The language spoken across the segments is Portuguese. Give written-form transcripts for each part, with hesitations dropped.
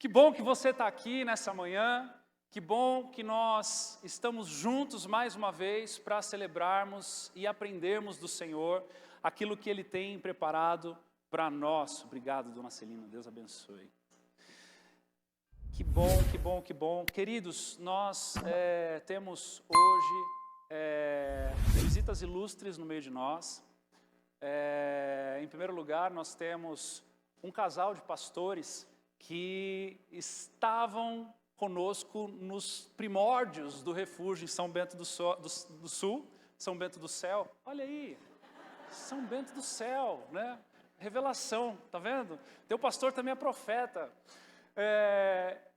Que bom que você está aqui nessa manhã, que bom que nós estamos juntos mais uma vez para celebrarmos e aprendermos do Senhor aquilo que Ele tem preparado para nós. Obrigado, dona Celina, Deus abençoe. Que bom, que bom, que bom. Queridos, nós temos hoje visitas ilustres no meio de nós. Em primeiro lugar, nós temos um casal de pastores que estavam conosco nos primórdios do refúgio em São Bento do Sul, São Bento do Céu. Olha aí, São Bento do Céu, né? Revelação, tá vendo? Teu pastor também é profeta.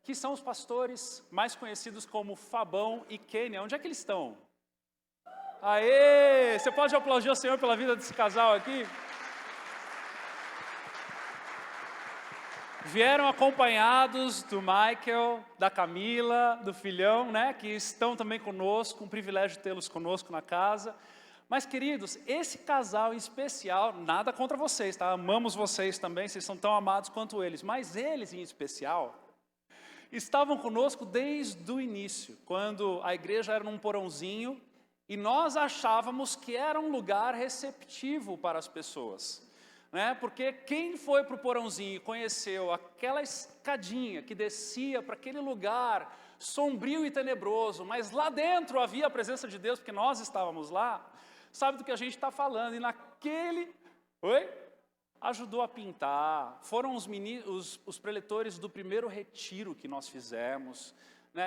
Que são os pastores mais conhecidos como Fabão e Kênia. Onde é que eles estão? Aê! Você pode aplaudir o Senhor pela vida desse casal aqui? Vieram acompanhados do Michael, da Camila, do filhão, né? Que estão também conosco, um privilégio tê-los conosco na casa. Mas, queridos, esse casal em especial, nada contra vocês, tá? Amamos vocês também, vocês são tão amados quanto eles. Mas eles, em especial, estavam conosco desde o início, quando a igreja era num porãozinho e nós achávamos que era um lugar receptivo para as pessoas. Porque quem foi para o porãozinho e conheceu aquela escadinha que descia para aquele lugar sombrio e tenebroso, mas lá dentro havia a presença de Deus, porque nós estávamos lá, sabe do que a gente está falando. E naquele... ajudou a pintar, foram os preletores do primeiro retiro que nós fizemos,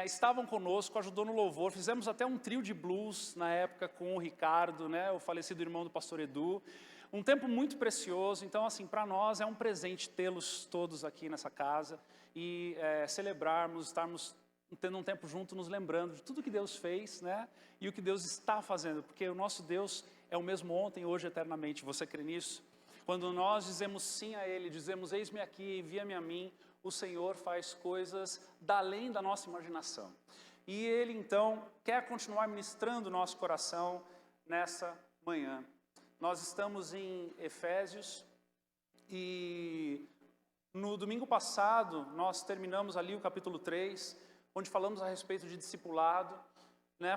estavam conosco, ajudou no louvor, fizemos até um trio de blues na época com o Ricardo, o falecido irmão do pastor Edu, um tempo muito precioso. Então, assim, para nós é um presente tê-los todos aqui nessa casa e celebrarmos, estarmos tendo um tempo junto, nos lembrando de tudo que Deus fez, e o que Deus está fazendo, porque o nosso Deus é o mesmo ontem, hoje, eternamente. Você crê nisso? Quando nós dizemos sim a Ele, dizemos eis-me aqui, envia-me a mim, o Senhor faz coisas além da nossa imaginação. E Ele, então, quer continuar ministrando o nosso coração nessa manhã. Nós estamos em Efésios e no domingo passado nós terminamos ali o capítulo 3, onde falamos a respeito de discipulado,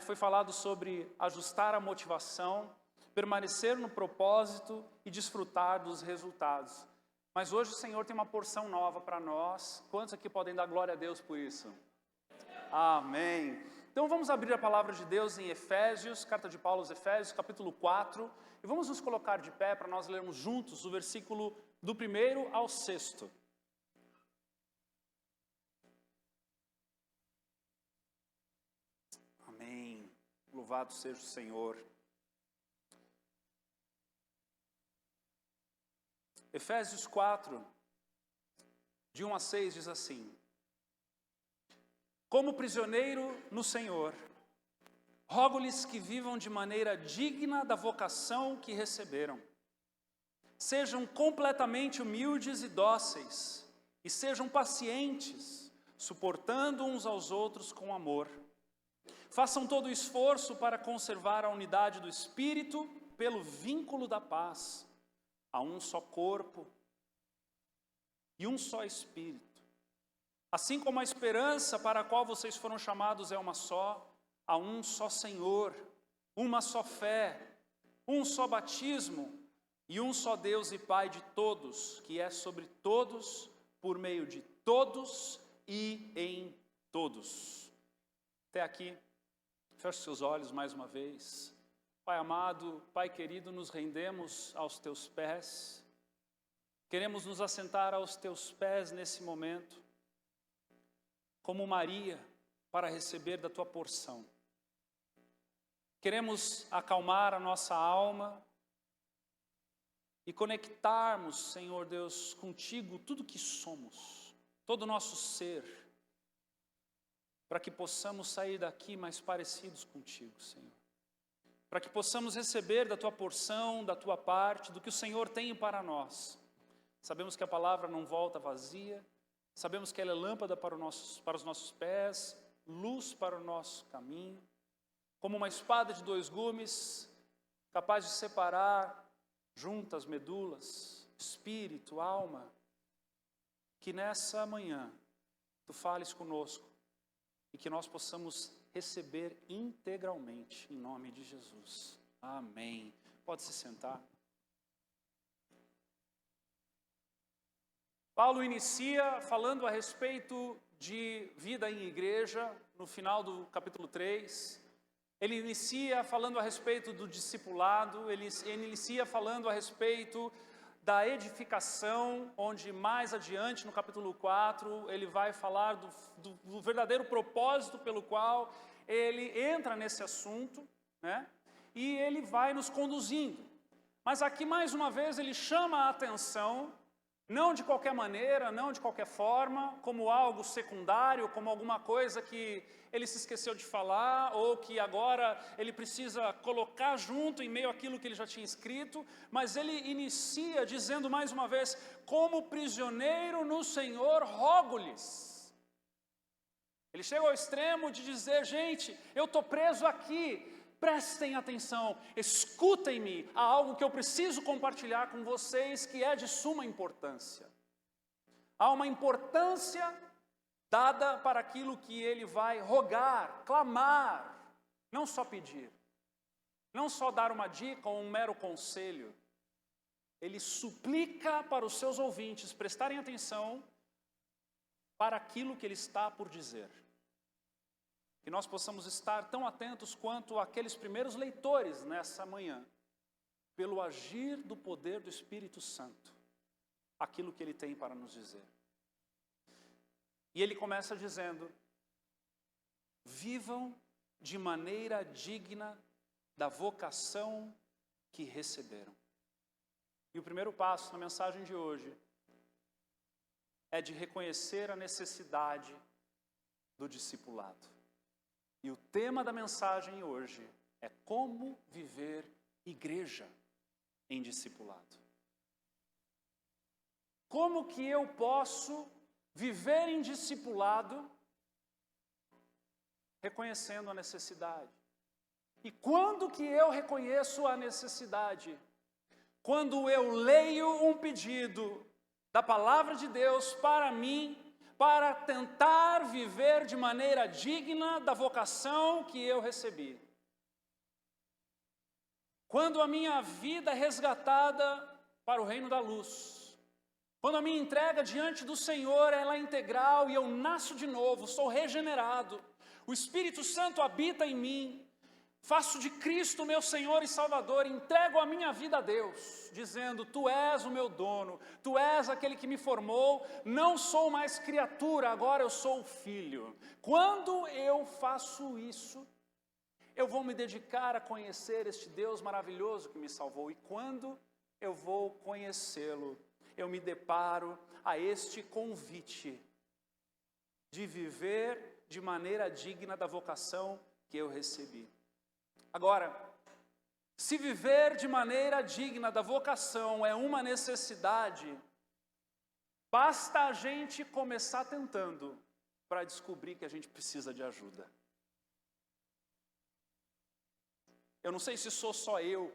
Foi falado sobre ajustar a motivação, permanecer no propósito e desfrutar dos resultados. Mas hoje o Senhor tem uma porção nova para nós. Quantos aqui podem dar glória a Deus por isso? Amém. Então vamos abrir a palavra de Deus em Efésios, carta de Paulo aos Efésios, capítulo 4. E vamos nos colocar de pé para nós lermos juntos o versículo do 1º ao 6º. Amém. Louvado seja o Senhor. Efésios 4, de 1 a 6, diz assim: Como prisioneiro no Senhor, rogo-lhes que vivam de maneira digna da vocação que receberam. Sejam completamente humildes e dóceis, e sejam pacientes, suportando uns aos outros com amor. Façam todo o esforço para conservar a unidade do Espírito pelo vínculo da paz. Há um só corpo e um só Espírito. Assim como a esperança para a qual vocês foram chamados é uma só, há um só Senhor, uma só fé, um só batismo e um só Deus e Pai de todos, que é sobre todos, por meio de todos e em todos. Até aqui, feche seus olhos mais uma vez. Pai amado, Pai querido, nos rendemos aos Teus pés. Queremos nos assentar aos Teus pés nesse momento, como Maria, para receber da Tua porção. Queremos acalmar a nossa alma e conectarmos, Senhor Deus, contigo tudo que somos, todo o nosso ser, para que possamos sair daqui mais parecidos contigo, Senhor. Para que possamos receber da Tua porção, da Tua parte, do que o Senhor tem para nós. Sabemos que a palavra não volta vazia, sabemos que ela é lâmpada para os nossos pés, luz para o nosso caminho, como uma espada de 2 gumes, capaz de separar juntas medulas, espírito, alma. Que nessa manhã Tu fales conosco e que nós possamos receber integralmente, em nome de Jesus. Amém. Pode se sentar. Paulo inicia falando a respeito de vida em igreja, no final do capítulo 3. Ele inicia falando a respeito do discipulado, ele inicia falando a respeito da edificação, onde mais adiante, no capítulo 4, ele vai falar do verdadeiro propósito pelo qual ele entra nesse assunto, né? E ele vai nos conduzindo. Mas aqui, mais uma vez, ele chama a atenção, não de qualquer maneira, não de qualquer forma, como algo secundário, como alguma coisa que ele se esqueceu de falar, ou que agora ele precisa colocar junto em meio àquilo que ele já tinha escrito, mas ele inicia dizendo mais uma vez, como prisioneiro no Senhor, rogo-lhes. Ele chega ao extremo de dizer, gente, eu estou preso aqui, prestem atenção, escutem-me, há algo que eu preciso compartilhar com vocês que é de suma importância. Há uma importância dada para aquilo que ele vai rogar, clamar, não só pedir, não só dar uma dica ou um mero conselho. Ele suplica para os seus ouvintes prestarem atenção para aquilo que ele está por dizer. Que nós possamos estar tão atentos quanto aqueles primeiros leitores nessa manhã, pelo agir do poder do Espírito Santo, aquilo que ele tem para nos dizer. E ele começa dizendo, vivam de maneira digna da vocação que receberam. E o primeiro passo na mensagem de hoje é de reconhecer a necessidade do discipulado. E o tema da mensagem hoje é como viver igreja em discipulado. Como que eu posso viver em discipulado reconhecendo a necessidade? E quando que eu reconheço a necessidade? Quando eu leio um pedido da palavra de Deus para mim, para tentar viver de maneira digna da vocação que eu recebi. Quando a minha vida é resgatada para o reino da luz. Quando a minha entrega diante do Senhor ela é integral e eu nasço de novo, sou regenerado. O Espírito Santo habita em mim. Faço de Cristo meu Senhor e Salvador, entrego a minha vida a Deus, dizendo, Tu és o meu dono, Tu és aquele que me formou, não sou mais criatura, agora eu sou filho. Quando eu faço isso, eu vou me dedicar a conhecer este Deus maravilhoso que me salvou. E quando eu vou conhecê-lo, eu me deparo a este convite de viver de maneira digna da vocação que eu recebi. Agora, se viver de maneira digna da vocação é uma necessidade, basta a gente começar tentando para descobrir que a gente precisa de ajuda. Eu não sei se sou só eu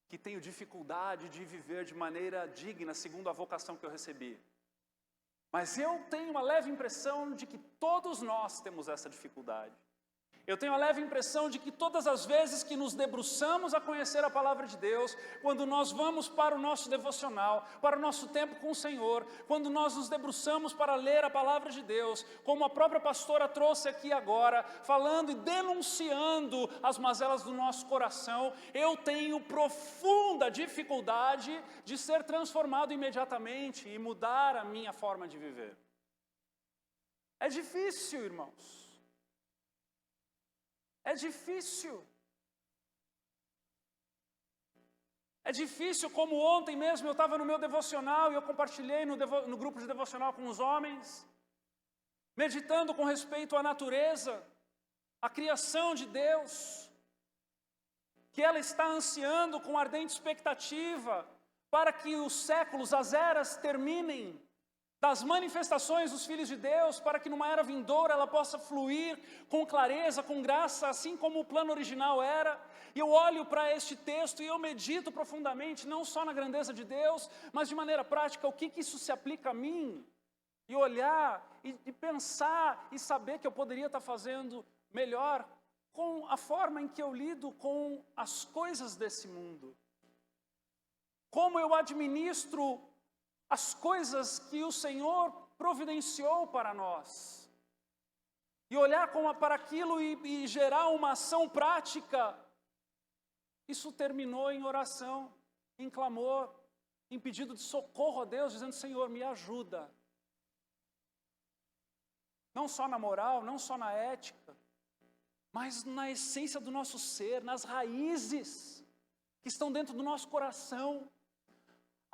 que tenho dificuldade de viver de maneira digna segundo a vocação que eu recebi. Mas eu tenho uma leve impressão de que todos nós temos essa dificuldade. Eu tenho a leve impressão de que todas as vezes que nos debruçamos a conhecer a palavra de Deus, quando nós vamos para o nosso devocional, para o nosso tempo com o Senhor, quando nós nos debruçamos para ler a palavra de Deus, como a própria pastora trouxe aqui agora, falando e denunciando as mazelas do nosso coração, eu tenho profunda dificuldade de ser transformado imediatamente e mudar a minha forma de viver. É difícil, irmãos. É difícil. É difícil, como ontem mesmo eu estava no meu devocional e eu compartilhei no grupo de devocional com os homens, meditando com respeito à natureza, à criação de Deus, que ela está ansiando com ardente expectativa para que os séculos, as eras terminem, das manifestações dos filhos de Deus, para que numa era vindoura ela possa fluir com clareza, com graça, assim como o plano original era. E eu olho para este texto e eu medito profundamente, não só na grandeza de Deus, mas de maneira prática, o que isso se aplica a mim? e olhar, e pensar, e saber que eu poderia estar fazendo melhor com a forma em que eu lido com as coisas desse mundo. Como eu administro as coisas que o Senhor providenciou para nós. E olhar para aquilo e gerar uma ação prática. Isso terminou em oração, em clamor, em pedido de socorro a Deus, dizendo: Senhor, me ajuda. Não só na moral, não só na ética, mas na essência do nosso ser, nas raízes que estão dentro do nosso coração.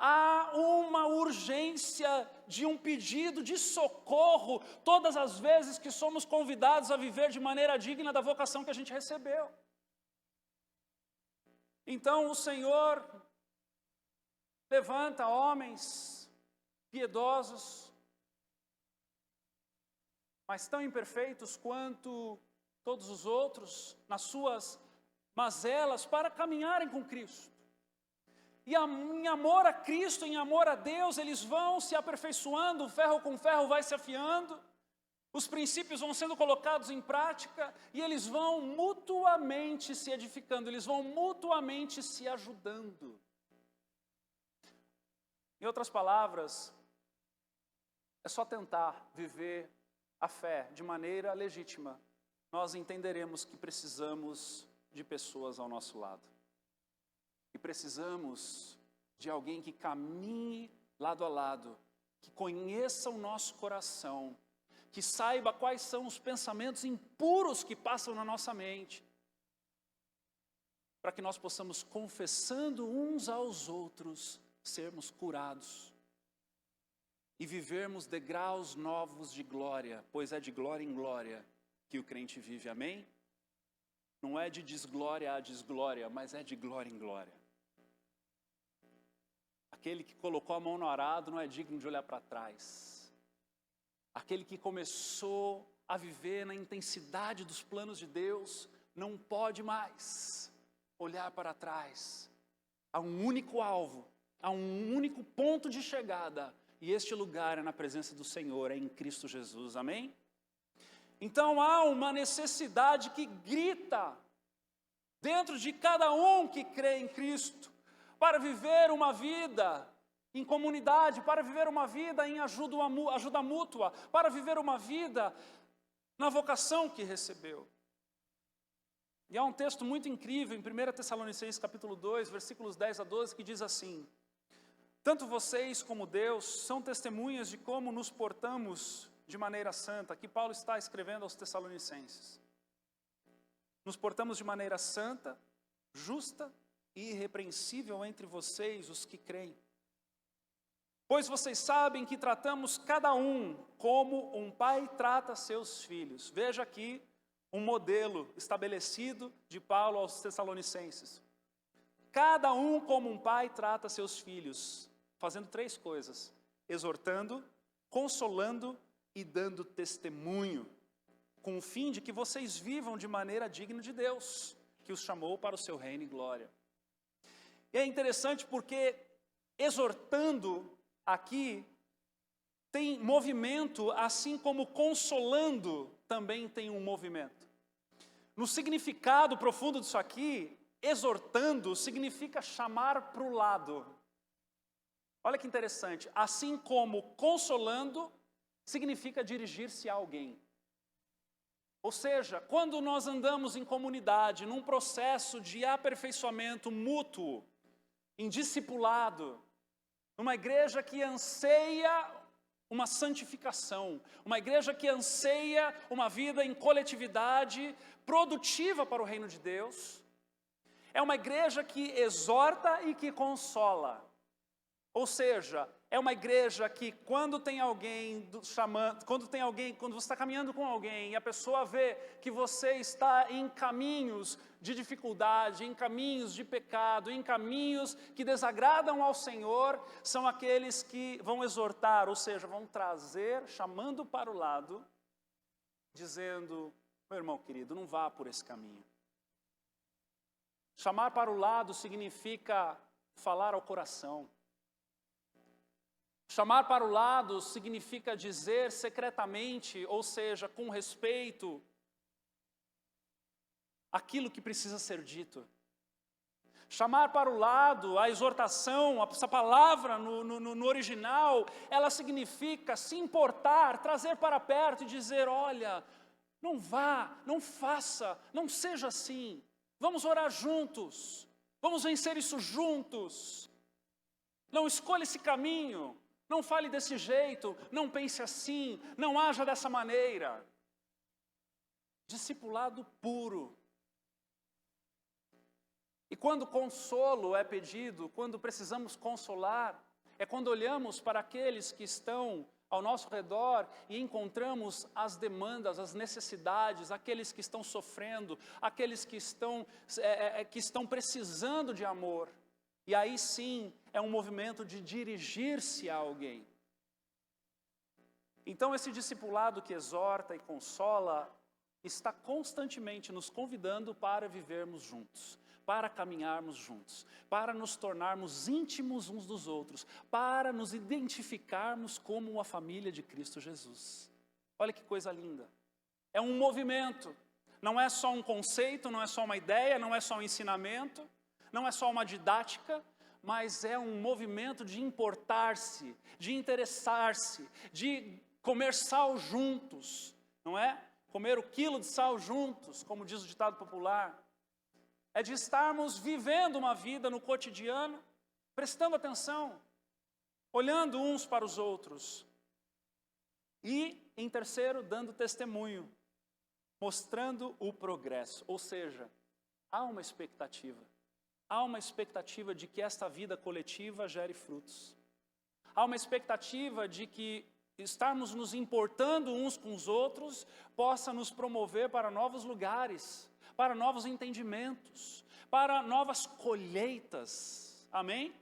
Há uma urgência de um pedido de socorro todas as vezes que somos convidados a viver de maneira digna da vocação que a gente recebeu. Então o Senhor levanta homens piedosos, mas tão imperfeitos quanto todos os outros, nas suas mazelas, para caminharem com Cristo. E em amor a Cristo, em amor a Deus, eles vão se aperfeiçoando, ferro com ferro vai se afiando, os princípios vão sendo colocados em prática, e eles vão mutuamente se edificando, eles vão mutuamente se ajudando. Em outras palavras, é só tentar viver a fé de maneira legítima, nós entenderemos que precisamos de pessoas ao nosso lado. E precisamos de alguém que caminhe lado a lado, que conheça o nosso coração, que saiba quais são os pensamentos impuros que passam na nossa mente, para que nós possamos, confessando uns aos outros, sermos curados e vivermos degraus novos de glória, pois é de glória em glória que o crente vive, amém? Não é de desglória a desglória, mas é de glória em glória. Aquele que colocou a mão no arado não é digno de olhar para trás. Aquele que começou a viver na intensidade dos planos de Deus, não pode mais olhar para trás. Há um único alvo, há um único ponto de chegada, e este lugar é na presença do Senhor, é em Cristo Jesus, amém? Então há uma necessidade que grita dentro de cada um que crê em Cristo, para viver uma vida em comunidade, para viver uma vida em ajuda mútua, para viver uma vida na vocação que recebeu. E há um texto muito incrível em 1 Tessalonicenses capítulo 2, versículos 10 a 12, que diz assim: tanto vocês como Deus são testemunhas de como nos portamos de maneira santa. Aqui Paulo está escrevendo aos Tessalonicenses. Nos portamos de maneira santa, justa e irrepreensível entre vocês, os que creem. Pois vocês sabem que tratamos cada um como um pai trata seus filhos. Veja aqui um modelo estabelecido de Paulo aos Tessalonicenses. Cada um como um pai trata seus filhos, fazendo 3 coisas: exortando, consolando e dando testemunho, com o fim de que vocês vivam de maneira digna de Deus, que os chamou para o seu reino e glória. E é interessante porque exortando aqui tem movimento, assim como consolando também tem um movimento. No significado profundo disso aqui, exortando significa chamar para o lado. Olha que interessante, assim como consolando significa dirigir-se a alguém. Ou seja, quando nós andamos em comunidade, num processo de aperfeiçoamento mútuo, em discipulado, numa igreja que anseia uma santificação, uma igreja que anseia uma vida em coletividade produtiva para o reino de Deus, é uma igreja que exorta e que consola. Ou seja, é uma igreja que quando tem alguém chamando, quando você está caminhando com alguém e a pessoa vê que você está em caminhos de dificuldade, em caminhos de pecado, em caminhos que desagradam ao Senhor, são aqueles que vão exortar, ou seja, vão trazer, chamando para o lado, dizendo: meu irmão querido, não vá por esse caminho. Chamar para o lado significa falar ao coração. Chamar para o lado significa dizer secretamente, ou seja, com respeito, aquilo que precisa ser dito. Chamar para o lado, a exortação, essa palavra no original, ela significa se importar, trazer para perto e dizer, olha, não vá, não faça, não seja assim. Vamos orar juntos, vamos vencer isso juntos. Não escolha esse caminho, não fale desse jeito, não pense assim, não haja dessa maneira. Discipulado puro. E quando consolo é pedido, quando precisamos consolar, é quando olhamos para aqueles que estão ao nosso redor e encontramos as demandas, as necessidades, aqueles que estão sofrendo, aqueles que estão precisando de amor. E aí sim, é um movimento de dirigir-se a alguém. Então esse discipulado que exorta e consola, está constantemente nos convidando para vivermos juntos, para caminharmos juntos, para nos tornarmos íntimos uns dos outros, para nos identificarmos como uma família de Cristo Jesus. Olha que coisa linda. É um movimento, não é só um conceito, não é só uma ideia, não é só um ensinamento, não é só uma didática, mas é um movimento de importar-se, de interessar-se, de comer sal juntos, não é? Comer o quilo de sal juntos, como diz o ditado popular. É de estarmos vivendo uma vida no cotidiano, prestando atenção, olhando uns para os outros. E, em terceiro, dando testemunho, mostrando o progresso. Ou seja, há uma expectativa. Há uma expectativa de que esta vida coletiva gere frutos. Há uma expectativa de que estarmos nos importando uns com os outros possa nos promover para novos lugares, para novos entendimentos, para novas colheitas. Amém?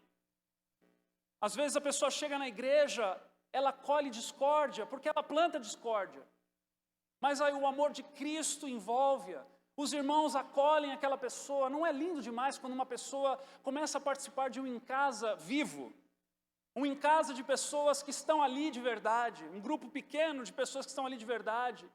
Às vezes a pessoa chega na igreja, ela colhe discórdia, porque ela planta discórdia. Mas aí o amor de Cristo envolve-a. Os irmãos acolhem aquela pessoa. Não é lindo demais quando uma pessoa começa a participar de um em casa vivo? Um em casa de pessoas que estão ali de verdade, um grupo pequeno de pessoas que estão ali de verdade.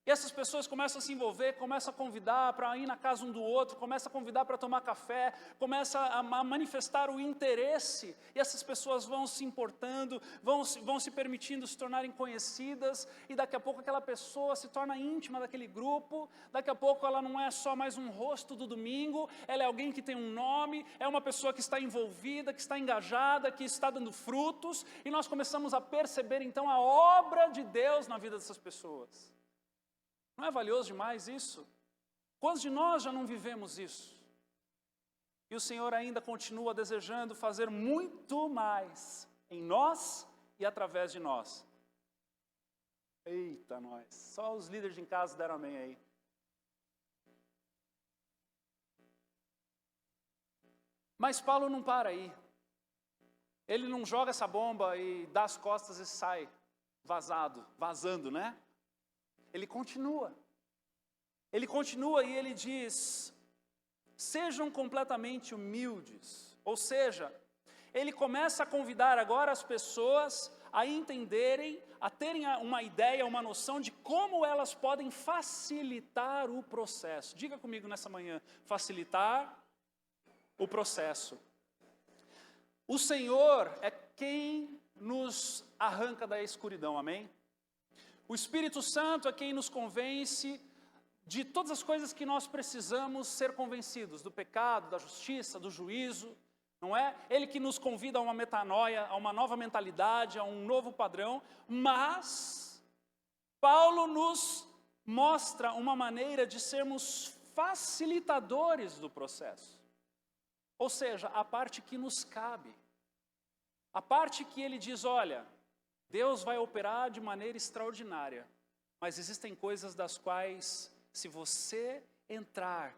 E essas pessoas começam a se envolver, começam a convidar para ir na casa um do outro, começam a convidar para tomar café, começam a manifestar o interesse, e essas pessoas vão se importando, vão se permitindo se tornarem conhecidas, e daqui a pouco aquela pessoa se torna íntima daquele grupo, daqui a pouco ela não é só mais um rosto do domingo, ela é alguém que tem um nome, é uma pessoa que está envolvida, que está engajada, que está dando frutos, e nós começamos a perceber então a obra de Deus na vida dessas pessoas. Não é valioso demais isso? Quantos de nós já não vivemos isso? E o Senhor ainda continua desejando fazer muito mais em nós e através de nós. Eita, nós. Só os líderes em casa deram amém aí. Mas Paulo não para aí. Ele não joga essa bomba e dá as costas e sai vazando, né? Ele continua e ele diz, sejam completamente humildes, ou seja, ele começa a convidar agora as pessoas a entenderem, a terem uma ideia, uma noção de como elas podem facilitar o processo. Diga comigo nessa manhã, facilitar o processo. O Senhor é quem nos arranca da escuridão, amém? O Espírito Santo é quem nos convence de todas as coisas que nós precisamos ser convencidos, do pecado, da justiça, do juízo, não é? Ele que nos convida a uma metanoia, a uma nova mentalidade, a um novo padrão, mas Paulo nos mostra uma maneira de sermos facilitadores do processo. Ou seja, a parte que nos cabe, a parte que ele diz, olha, Deus vai operar de maneira extraordinária, mas existem coisas das quais, se você entrar,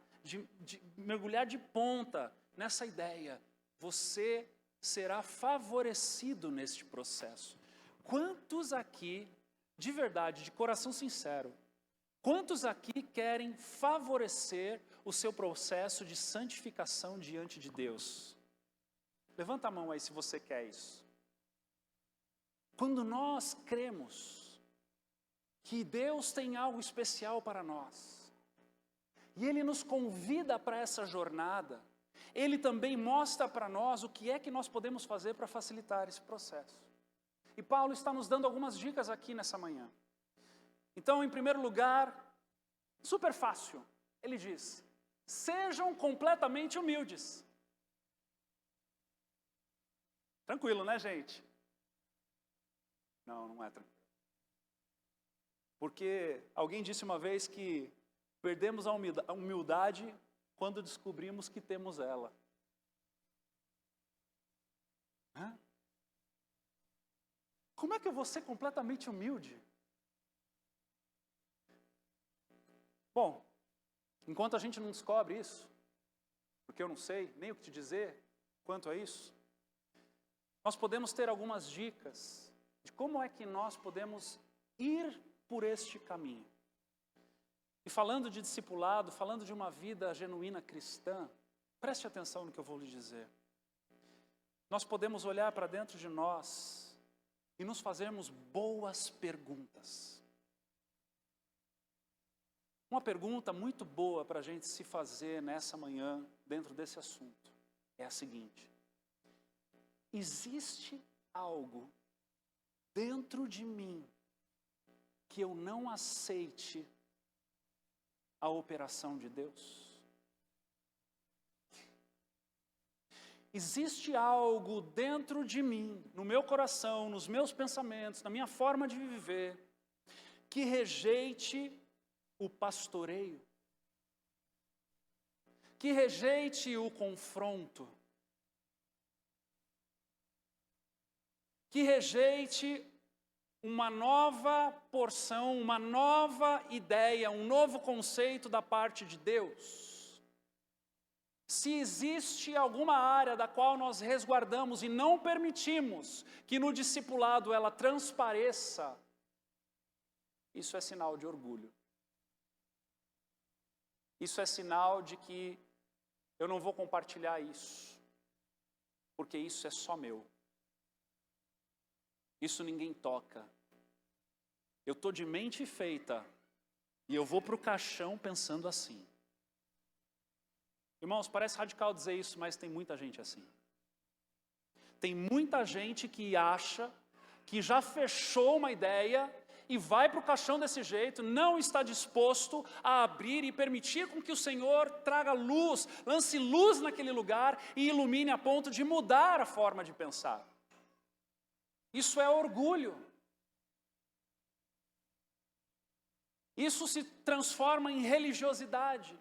mergulhar de ponta nessa ideia, você será favorecido neste processo. Quantos aqui, de verdade, de coração sincero, quantos aqui querem favorecer o seu processo de santificação diante de Deus? Levanta a mão aí se você quer isso. quando nós cremos que Deus tem algo especial para nós, e Ele nos convida para essa jornada, Ele também mostra para nós o que é que nós podemos fazer para facilitar esse processo. E Paulo está nos dando algumas dicas aqui nessa manhã. Então, em primeiro lugar, super fácil, ele diz: sejam completamente humildes. Tranquilo, né, gente? Não, não é tranquilo. Porque alguém disse uma vez que perdemos a humildade quando descobrimos que temos ela. Hã? Como é que eu vou ser completamente humilde? Bom, enquanto a gente não descobre isso, porque eu não sei nem o que te dizer quanto a isso, nós podemos ter algumas dicas de como é que nós podemos ir por este caminho. E falando de discipulado, falando de uma vida genuína cristã, preste atenção no que eu vou lhe dizer. Nós podemos olhar para dentro de nós e nos fazermos boas perguntas. Uma pergunta muito boa para a gente se fazer nessa manhã, dentro desse assunto, é a seguinte: existe algo dentro de mim que eu não aceite a operação de Deus? Existe algo dentro de mim, no meu coração, nos meus pensamentos, na minha forma de viver, que rejeite o pastoreio, que rejeite o confronto, que rejeite uma nova porção, uma nova ideia, um novo conceito da parte de Deus. Se existe alguma área da qual nós resguardamos e não permitimos que no discipulado ela transpareça, isso é sinal de orgulho. Isso é sinal de que eu não vou compartilhar isso, porque isso é só meu. Isso ninguém toca. Eu estou de mente feita e eu vou para o caixão pensando assim. Irmãos, parece radical dizer isso, mas tem muita gente assim. Tem muita gente que acha que já fechou uma ideia e vai para o caixão desse jeito, não está disposto a abrir e permitir com que o Senhor traga luz, lance luz naquele lugar e ilumine a ponto de mudar a forma de pensar. Isso é orgulho. Isso se transforma em religiosidade.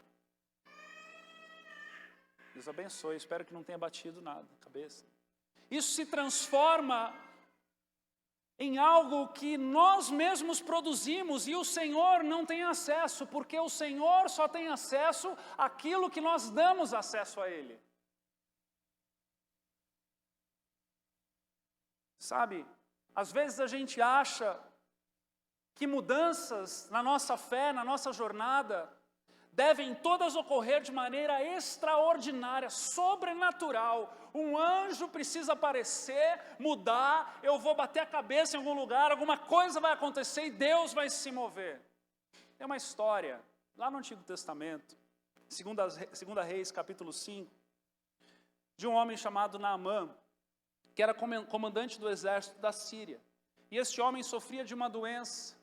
Deus abençoe, espero que não tenha batido nada na cabeça. Isso se transforma em algo que nós mesmos produzimos e o Senhor não tem acesso, porque o Senhor só tem acesso àquilo que nós damos acesso a Ele. Sabe, às vezes a gente acha que mudanças na nossa fé, na nossa jornada, devem todas ocorrer de maneira extraordinária, sobrenatural. Um anjo precisa aparecer, mudar, eu vou bater a cabeça em algum lugar, alguma coisa vai acontecer e Deus vai se mover. Tem uma história, lá no Antigo Testamento, 2 Reis, capítulo 5, de um homem chamado Naamã, que era comandante do exército da Síria. E este homem sofria de uma doença.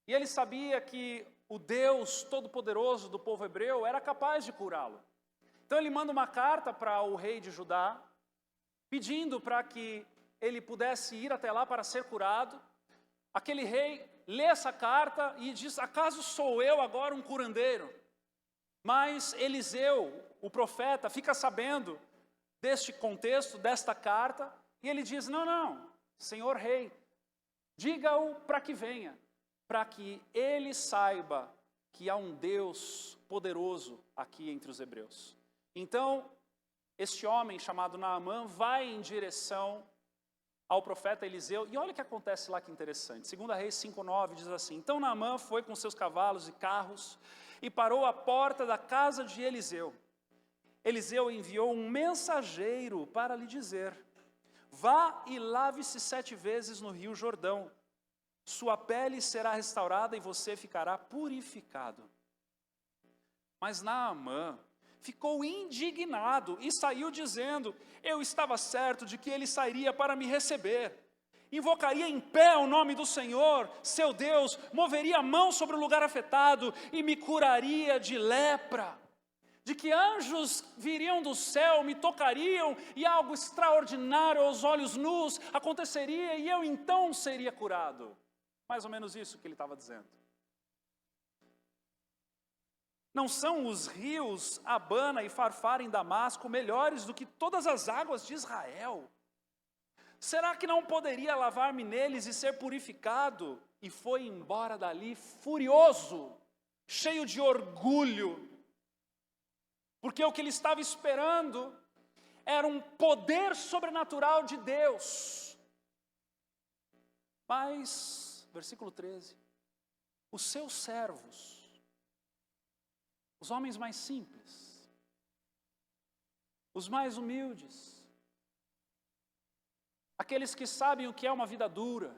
E ele sabia que o Deus Todo-Poderoso do povo hebreu era capaz de curá-lo. Então ele manda uma carta para o rei de Judá, pedindo para que ele pudesse ir até lá para ser curado. Aquele rei lê essa carta e diz: acaso sou eu agora um curandeiro? Mas Eliseu, o profeta, fica sabendo deste contexto, desta carta, e ele diz: não, senhor rei, diga-o para que venha, para que ele saiba que há um Deus poderoso aqui entre os hebreus. Então, este homem chamado Naamã vai em direção ao profeta Eliseu, e olha o que acontece lá, que interessante. 2 Reis 5:9 diz assim: então Naamã foi com seus cavalos e carros e parou à porta da casa de Eliseu. Eliseu enviou um mensageiro para lhe dizer: vá e lave-se 7 vezes no rio Jordão. Sua pele será restaurada e você ficará purificado. Mas Naamã ficou indignado e saiu dizendo: eu estava certo de que ele sairia para me receber. Invocaria em pé o nome do Senhor, seu Deus, moveria a mão sobre o lugar afetado e me curaria de lepra. De que anjos viriam do céu, me tocariam e algo extraordinário aos olhos nus aconteceria e eu então seria curado. Mais ou menos isso que ele estava dizendo. Não são os rios Abana e Farfar em Damasco melhores do que todas as águas de Israel? Será que não poderia lavar-me neles e ser purificado? E foi embora dali furioso, cheio de orgulho, porque o que ele estava esperando era um poder sobrenatural de Deus. Mas, versículo 13, os seus servos, os homens mais simples, os mais humildes, aqueles que sabem o que é uma vida dura,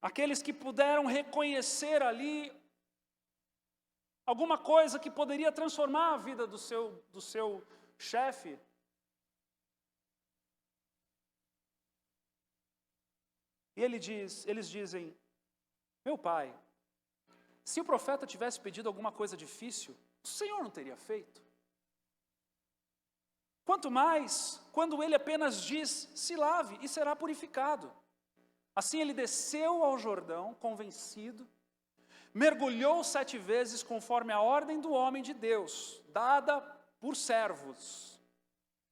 aqueles que puderam reconhecer ali alguma coisa que poderia transformar a vida do seu chefe, e eles dizem: meu pai, se o profeta tivesse pedido alguma coisa difícil, o Senhor não teria feito. Quanto mais, quando ele apenas diz, se lave e será purificado. Assim ele desceu ao Jordão, convencido, mergulhou 7 vezes conforme a ordem do homem de Deus, dada por servos.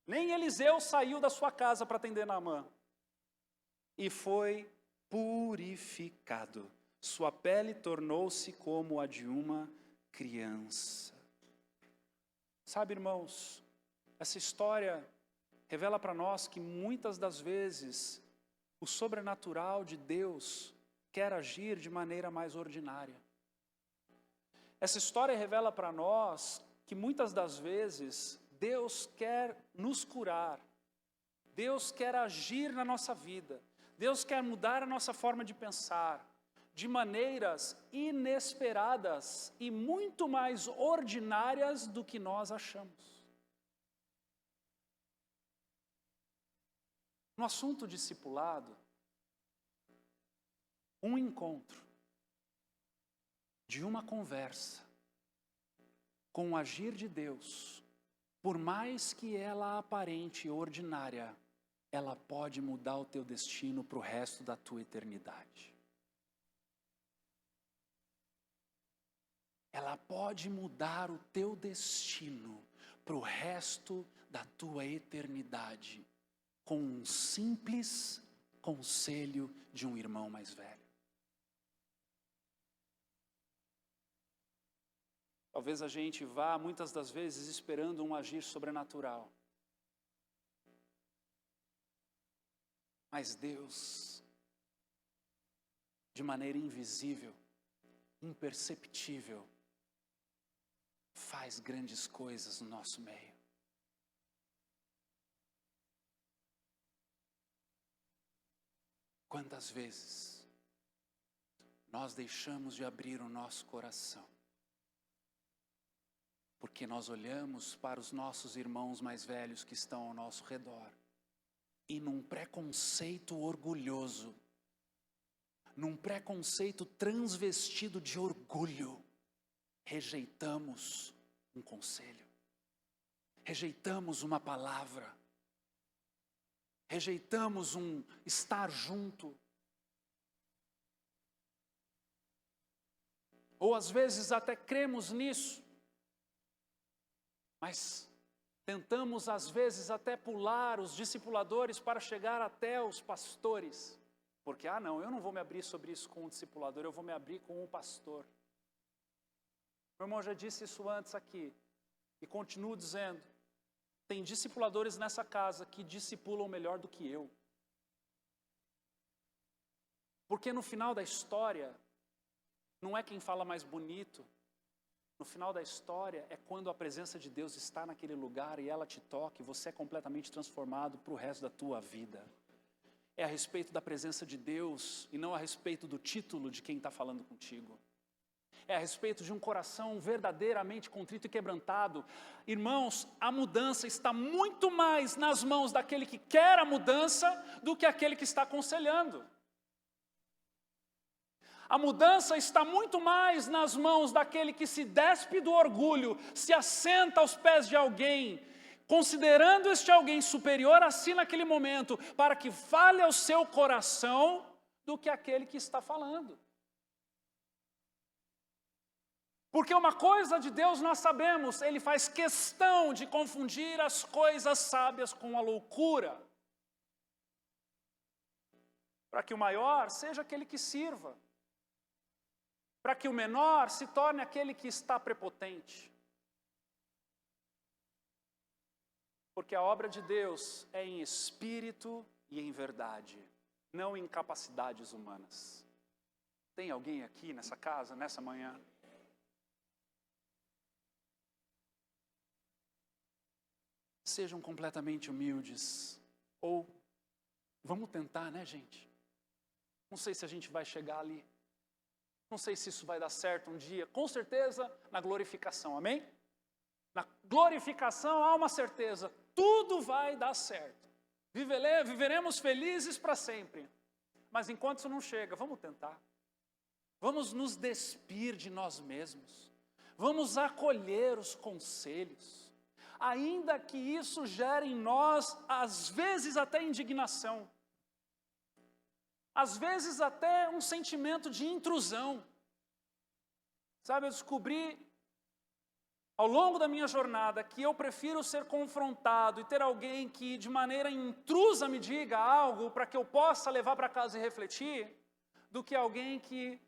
Nem Eliseu saiu da sua casa para atender Naamã. E foi purificado. Sua pele tornou-se como a de uma criança. Sabe, irmãos, essa história revela para nós que muitas das vezes o sobrenatural de Deus quer agir de maneira mais ordinária. Essa história revela para nós que muitas das vezes Deus quer nos curar, Deus quer agir na nossa vida, Deus quer mudar a nossa forma de pensar, de maneiras inesperadas e muito mais ordinárias do que nós achamos. No assunto discipulado, um encontro de uma conversa com o agir de Deus, por mais que ela aparente ordinária, ela pode mudar o teu destino para o resto da tua eternidade. Ela pode mudar o teu destino para o resto da tua eternidade, com um simples conselho de um irmão mais velho. Talvez a gente vá, muitas das vezes, esperando um agir sobrenatural. Mas Deus, de maneira invisível, imperceptível, faz grandes coisas no nosso meio. Quantas vezes nós deixamos de abrir o nosso coração, porque nós olhamos para os nossos irmãos mais velhos que estão ao nosso redor, e num preconceito orgulhoso, num preconceito transvestido de orgulho, rejeitamos um conselho, rejeitamos uma palavra, rejeitamos um estar junto. Ou às vezes até cremos nisso, mas tentamos às vezes até pular os discipuladores para chegar até os pastores. Porque, não, eu não vou me abrir sobre isso com um discipulador, eu vou me abrir com um pastor. Meu irmão já disse isso antes aqui, e continuo dizendo, tem discipuladores nessa casa que discipulam melhor do que eu. Porque no final da história, não é quem fala mais bonito, no final da história, é quando a presença de Deus está naquele lugar e ela te toca e você é completamente transformado para o resto da tua vida. É a respeito da presença de Deus e não a respeito do título de quem está falando contigo. É a respeito de um coração verdadeiramente contrito e quebrantado. Irmãos, a mudança está muito mais nas mãos daquele que quer a mudança do que aquele que está aconselhando. A mudança está muito mais nas mãos daquele que se despe do orgulho, se assenta aos pés de alguém, considerando este alguém superior a si naquele momento, para que fale ao seu coração, do que aquele que está falando. Porque uma coisa de Deus nós sabemos, Ele faz questão de confundir as coisas sábias com a loucura, para que o maior seja aquele que sirva, para que o menor se torne aquele que está prepotente. Porque a obra de Deus é em espírito e em verdade, não em capacidades humanas. Tem alguém aqui nessa casa, nessa manhã? Sejam completamente humildes. Ou, vamos tentar, né, gente? Não sei se a gente vai chegar ali. Não sei se isso vai dar certo um dia. Com certeza, na glorificação, amém? Na glorificação há uma certeza. Tudo vai dar certo. Viveremos felizes para sempre. Mas enquanto isso não chega, vamos tentar. Vamos nos despir de nós mesmos. Vamos acolher os conselhos. Ainda que isso gere em nós, às vezes até indignação. Às vezes até um sentimento de intrusão. Sabe, eu descobri ao longo da minha jornada que eu prefiro ser confrontado e ter alguém que de maneira intrusa me diga algo para que eu possa levar para casa e refletir, do que alguém que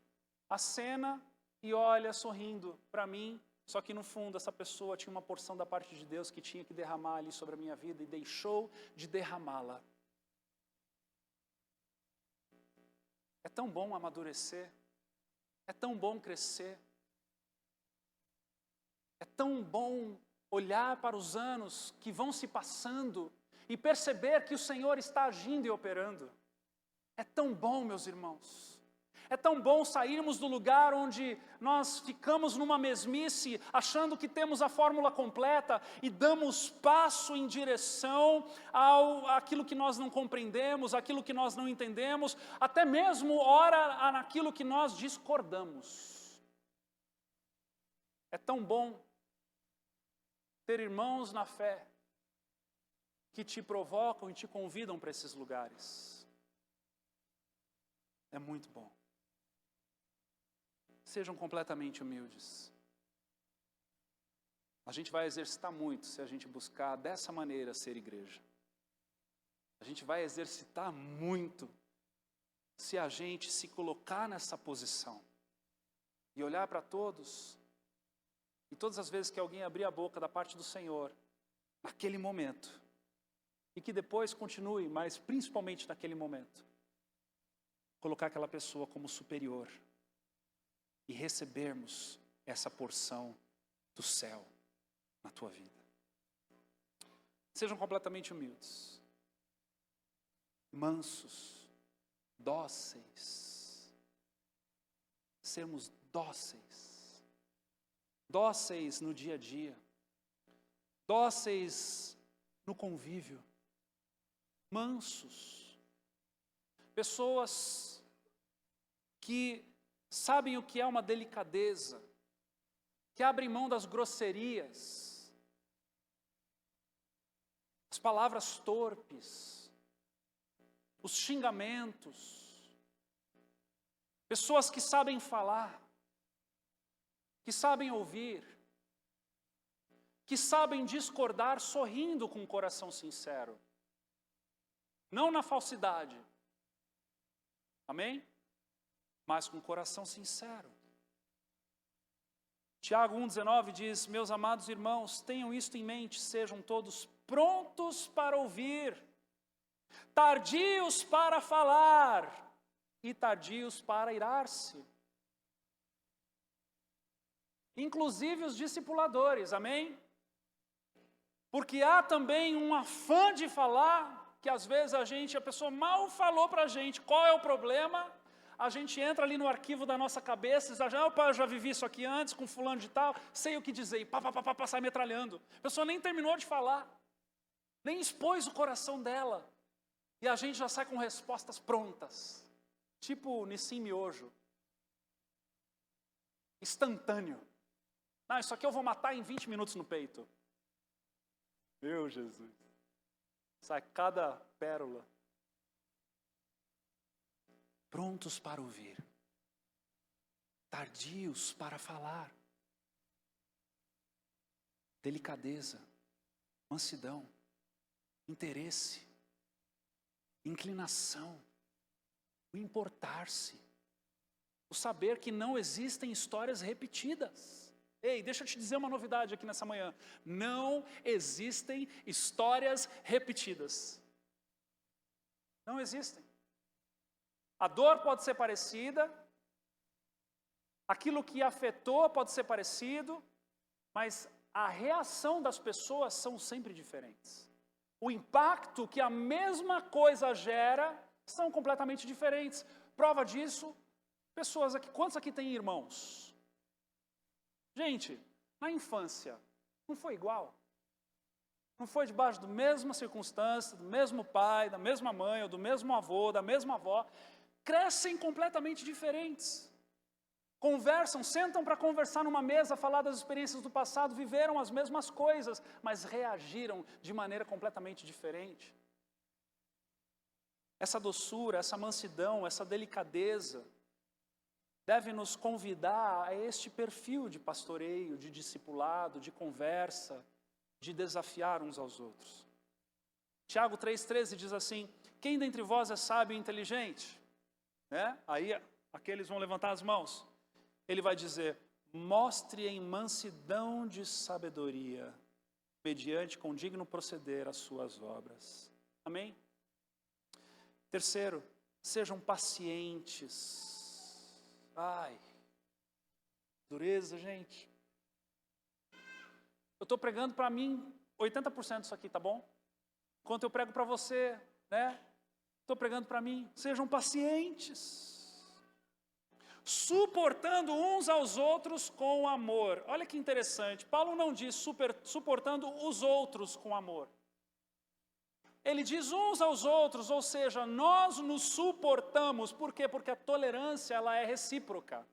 acena e olha sorrindo para mim, só que no fundo essa pessoa tinha uma porção da parte de Deus que tinha que derramar ali sobre a minha vida e deixou de derramá-la. É tão bom amadurecer, é tão bom crescer, é tão bom olhar para os anos que vão se passando e perceber que o Senhor está agindo e operando. É tão bom, meus irmãos. É tão bom sairmos do lugar onde nós ficamos numa mesmice, achando que temos a fórmula completa e damos passo em direção àquilo que nós não compreendemos, àquilo que nós não entendemos, até mesmo ora naquilo que nós discordamos. É tão bom ter irmãos na fé que te provocam e te convidam para esses lugares. É muito bom. Sejam completamente humildes. A gente vai exercitar muito se a gente buscar dessa maneira ser igreja. A gente vai exercitar muito se a gente se colocar nessa posição e olhar para todos, e todas as vezes que alguém abrir a boca da parte do Senhor, naquele momento, e que depois continue, mas principalmente naquele momento, colocar aquela pessoa como superior e recebermos essa porção do céu na tua vida. Sejam completamente humildes, mansos, dóceis. Sermos dóceis. Dóceis no dia a dia. Dóceis no convívio. Mansos. Pessoas que sabem o que é uma delicadeza, que abrem mão das grosserias, as palavras torpes, os xingamentos. Pessoas que sabem falar, que sabem ouvir, que sabem discordar sorrindo com um coração sincero, não na falsidade. Amém? Mas com o coração sincero. Tiago 1,19 diz: meus amados irmãos, tenham isto em mente, sejam todos prontos para ouvir, tardios para falar e tardios para irar-se. inclusive os discipuladores, amém? Porque há também um afã de falar, que às vezes a pessoa mal falou para a gente qual é o problema, a gente entra ali no arquivo da nossa cabeça, opa, eu já vivi isso aqui antes, com fulano de tal, sei o que dizer, e pá, sai metralhando. A pessoa nem terminou de falar, nem expôs o coração dela, e a gente já sai com respostas prontas, tipo Nissim Miojo, instantâneo. Não, isso aqui eu vou matar em 20 minutos no peito. Meu Jesus. Sai cada pérola. Prontos para ouvir. Tardios para falar. Delicadeza. Mansidão. Interesse. Inclinação. O importar-se. O saber que não existem histórias repetidas. Ei, deixa eu te dizer uma novidade aqui nessa manhã. Não existem histórias repetidas. Não existem. A dor pode ser parecida, aquilo que afetou pode ser parecido, mas a reação das pessoas são sempre diferentes. O impacto que a mesma coisa gera são completamente diferentes. Prova disso, pessoas aqui, quantos aqui têm irmãos? Gente, na infância, não foi igual? Não foi debaixo da mesma circunstância, do mesmo pai, da mesma mãe, ou do mesmo avô, da mesma avó. Crescem completamente diferentes. Conversam, sentam para conversar numa mesa, falar das experiências do passado, viveram as mesmas coisas, mas reagiram de maneira completamente diferente. Essa doçura, essa mansidão, essa delicadeza, deve nos convidar a este perfil de pastoreio, de discipulado, de conversa, de desafiar uns aos outros. Tiago 3,13 diz assim, quem dentre vós é sábio e inteligente? Aí aqueles vão levantar as mãos. Ele vai dizer, mostre em mansidão de sabedoria, mediante com digno proceder as suas obras. Amém? Terceiro, sejam pacientes. Ai, dureza, gente. Eu estou pregando para mim 80% disso aqui, tá bom? Enquanto eu prego para você, estou pregando para mim. Sejam pacientes, suportando uns aos outros com amor. Olha que interessante, Paulo não diz suportando os outros com amor. Ele diz uns aos outros, ou seja, nós nos suportamos. Por quê? Porque a tolerância, ela é recíproca.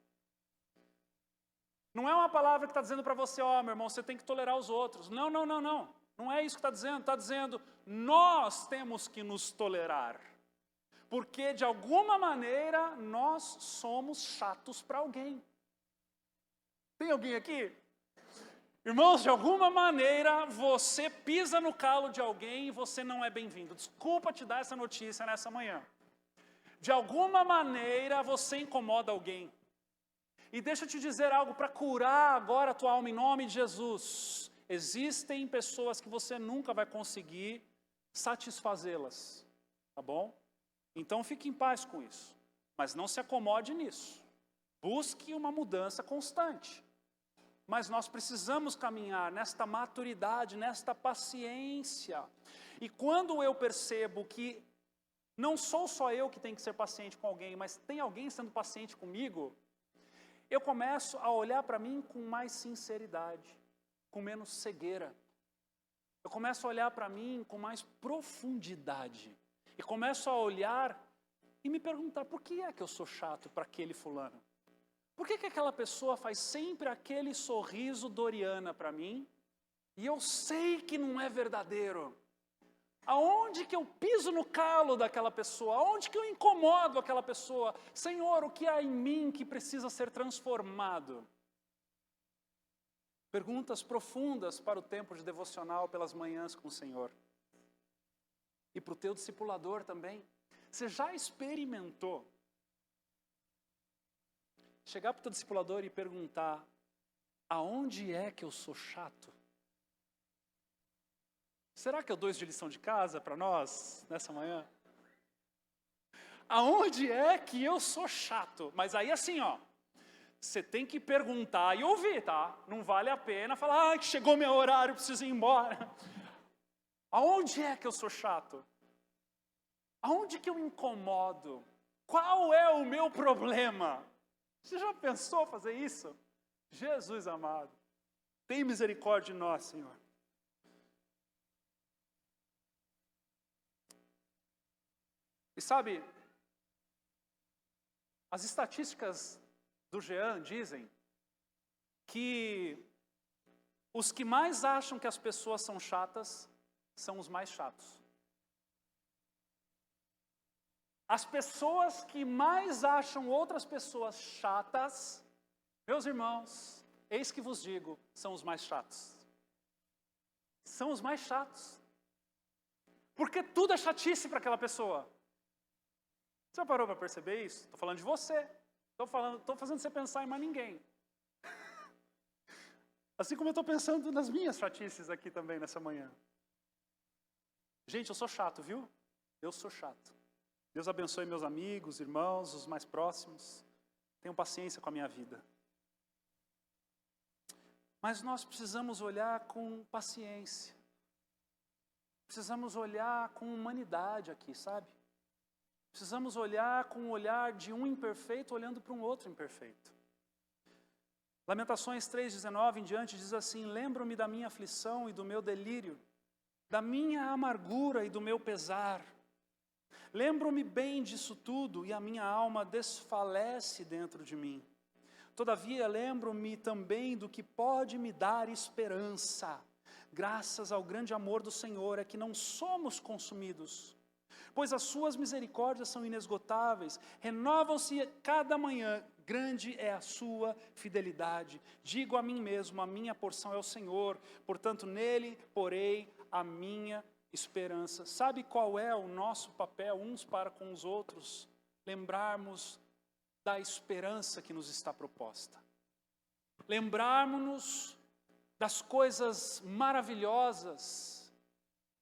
Não é uma palavra que está dizendo para você, meu irmão, você tem que tolerar os outros. Não. Não é isso que está dizendo. Está dizendo, nós temos que nos tolerar. Porque, de alguma maneira, nós somos chatos para alguém. Tem alguém aqui? Irmãos, de alguma maneira, você pisa no calo de alguém e você não é bem-vindo. Desculpa te dar essa notícia nessa manhã. De alguma maneira, você incomoda alguém. E deixa eu te dizer algo para curar agora a tua alma em nome de Jesus. Existem pessoas que você nunca vai conseguir satisfazê-las. Tá bom? Então fique em paz com isso. Mas não se acomode nisso. Busque uma mudança constante. Mas nós precisamos caminhar nesta maturidade, nesta paciência. E quando eu percebo que não sou só eu que tenho que ser paciente com alguém, mas tem alguém sendo paciente comigo, eu começo a olhar para mim com mais sinceridade, com menos cegueira. Eu começo a olhar para mim com mais profundidade. E começo a olhar e me perguntar, por que é que eu sou chato para aquele fulano? Por que aquela pessoa faz sempre aquele sorriso Doriana para mim? E eu sei que não é verdadeiro. Aonde que eu piso no calo daquela pessoa? Aonde que eu incomodo aquela pessoa? Senhor, o que há em mim que precisa ser transformado? Perguntas profundas para o tempo de devocional pelas manhãs com o Senhor. E para o teu discipulador também. Você já experimentou chegar para o teu discipulador e perguntar, aonde é que eu sou chato? Será que eu dou isso de lição de casa para nós, nessa manhã? Aonde é que eu sou chato? Mas aí assim, Você tem que perguntar e ouvir, tá? Não vale a pena falar, ah, chegou meu horário, preciso ir embora. Aonde é que eu sou chato? Aonde que eu incomodo? Qual é o meu problema? Você já pensou fazer isso? Jesus amado, tem misericórdia de nós, Senhor. E sabe, as estatísticas do Jean dizem que os que mais acham que as pessoas são chatas são os mais chatos. As pessoas que mais acham outras pessoas chatas, meus irmãos, eis que vos digo, são os mais chatos. São os mais chatos. Porque tudo é chatice para aquela pessoa. Você já parou para perceber isso? Estou falando de você. Estou fazendo você pensar em mais ninguém. Assim como eu estou pensando nas minhas chatices aqui também nessa manhã. Gente, eu sou chato, viu? Eu sou chato. Deus abençoe meus amigos, irmãos, os mais próximos. Tenham paciência com a minha vida. Mas nós precisamos olhar com paciência. Precisamos olhar com humanidade aqui, sabe? Precisamos olhar com o olhar de um imperfeito olhando para um outro imperfeito. Lamentações 3,19 em diante diz assim: lembro-me da minha aflição e do meu delírio, da minha amargura e do meu pesar. Lembro-me bem disso tudo e a minha alma desfalece dentro de mim. Todavia lembro-me também do que pode me dar esperança. Graças ao grande amor do Senhor é que não somos consumidos, pois as suas misericórdias são inesgotáveis, renovam-se cada manhã, grande é a sua fidelidade. Digo a mim mesmo, a minha porção é o Senhor, portanto nele porei a minha esperança. Sabe qual é o nosso papel uns para com os outros? Lembrarmos da esperança que nos está proposta. Lembrarmos-nos das coisas maravilhosas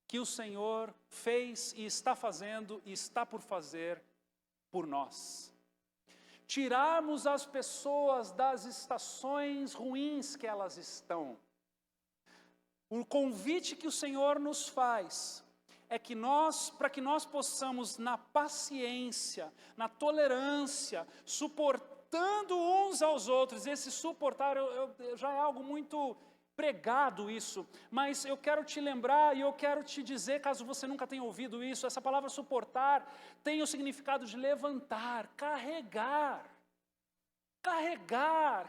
que o Senhor fez e está fazendo e está por fazer por nós. Tirarmos as pessoas das estações ruins que elas estão. O convite que o Senhor nos faz é que para que nós possamos, na paciência, na tolerância, suportando uns aos outros, esse suportar já é algo muito pregado isso, mas eu quero te lembrar e eu quero te dizer, caso você nunca tenha ouvido isso, essa palavra suportar tem o significado de levantar, carregar.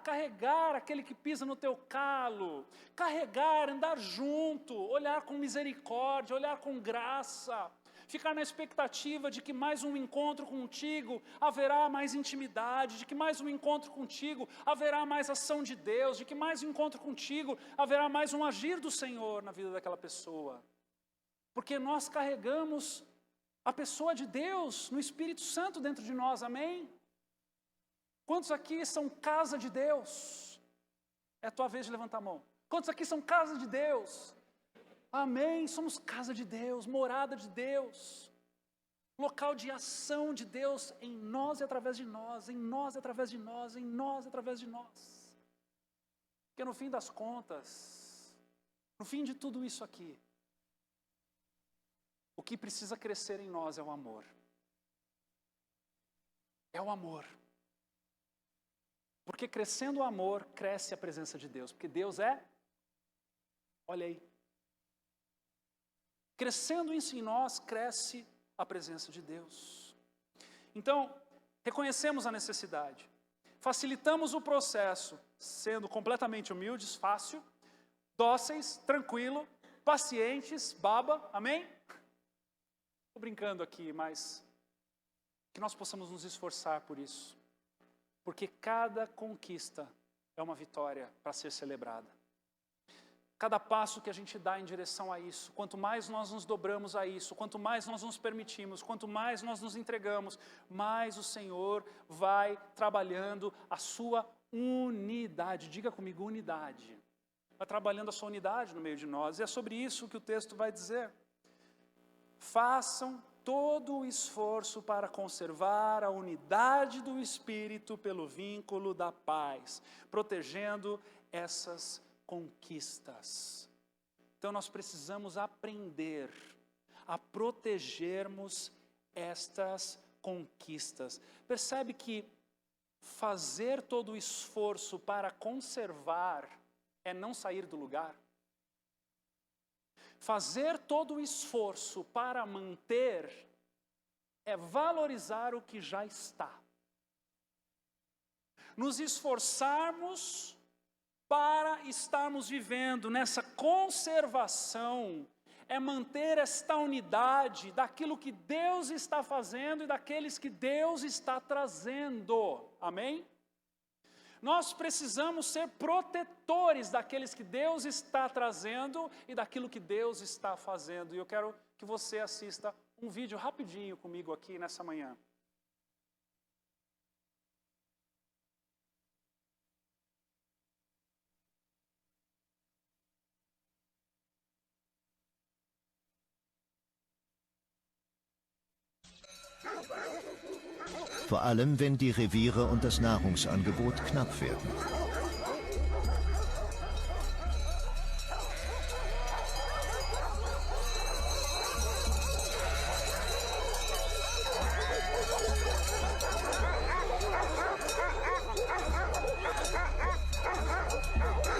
Carregar aquele que pisa no teu calo, carregar, andar junto, olhar com misericórdia, olhar com graça, ficar na expectativa de que mais um encontro contigo haverá mais intimidade, de que mais um encontro contigo haverá mais ação de Deus, de que mais um encontro contigo haverá mais um agir do Senhor na vida daquela pessoa. Porque nós carregamos a pessoa de Deus no Espírito Santo dentro de nós, amém? Quantos aqui são casa de Deus? É a tua vez de levantar a mão. Quantos aqui são casa de Deus? Amém, somos casa de Deus, morada de Deus. Local de ação de Deus em nós e através de nós, em nós e através de nós, em nós e através de nós. Porque no fim das contas, no fim de tudo isso aqui, o que precisa crescer em nós é o amor. É o amor. Porque crescendo o amor, cresce a presença de Deus. Porque Deus é, olha aí. Crescendo isso em nós, cresce a presença de Deus. Então, reconhecemos a necessidade. Facilitamos o processo, sendo completamente humildes, fácil, dóceis, tranquilo, pacientes, baba, amém? Estou brincando aqui, mas que nós possamos nos esforçar por isso. Porque cada conquista é uma vitória para ser celebrada. Cada passo que a gente dá em direção a isso, quanto mais nós nos dobramos a isso, quanto mais nós nos permitimos, quanto mais nós nos entregamos, mais o Senhor vai trabalhando a sua unidade. Diga comigo, unidade. Vai trabalhando a sua unidade no meio de nós. E é sobre isso que o texto vai dizer. Façam todo o esforço para conservar a unidade do Espírito pelo vínculo da paz, protegendo essas conquistas. Então nós precisamos aprender a protegermos estas conquistas. Percebe que fazer todo o esforço para conservar é não sair do lugar? Fazer todo o esforço para manter é valorizar o que já está. Nos esforçarmos para estarmos vivendo nessa conservação é manter esta unidade daquilo que Deus está fazendo e daqueles que Deus está trazendo. Amém? Nós precisamos ser protetores daqueles que Deus está trazendo e daquilo que Deus está fazendo. E eu quero que você assista um vídeo rapidinho comigo aqui nessa manhã. Vor allem, wenn die Reviere und das Nahrungsangebot knapp werden.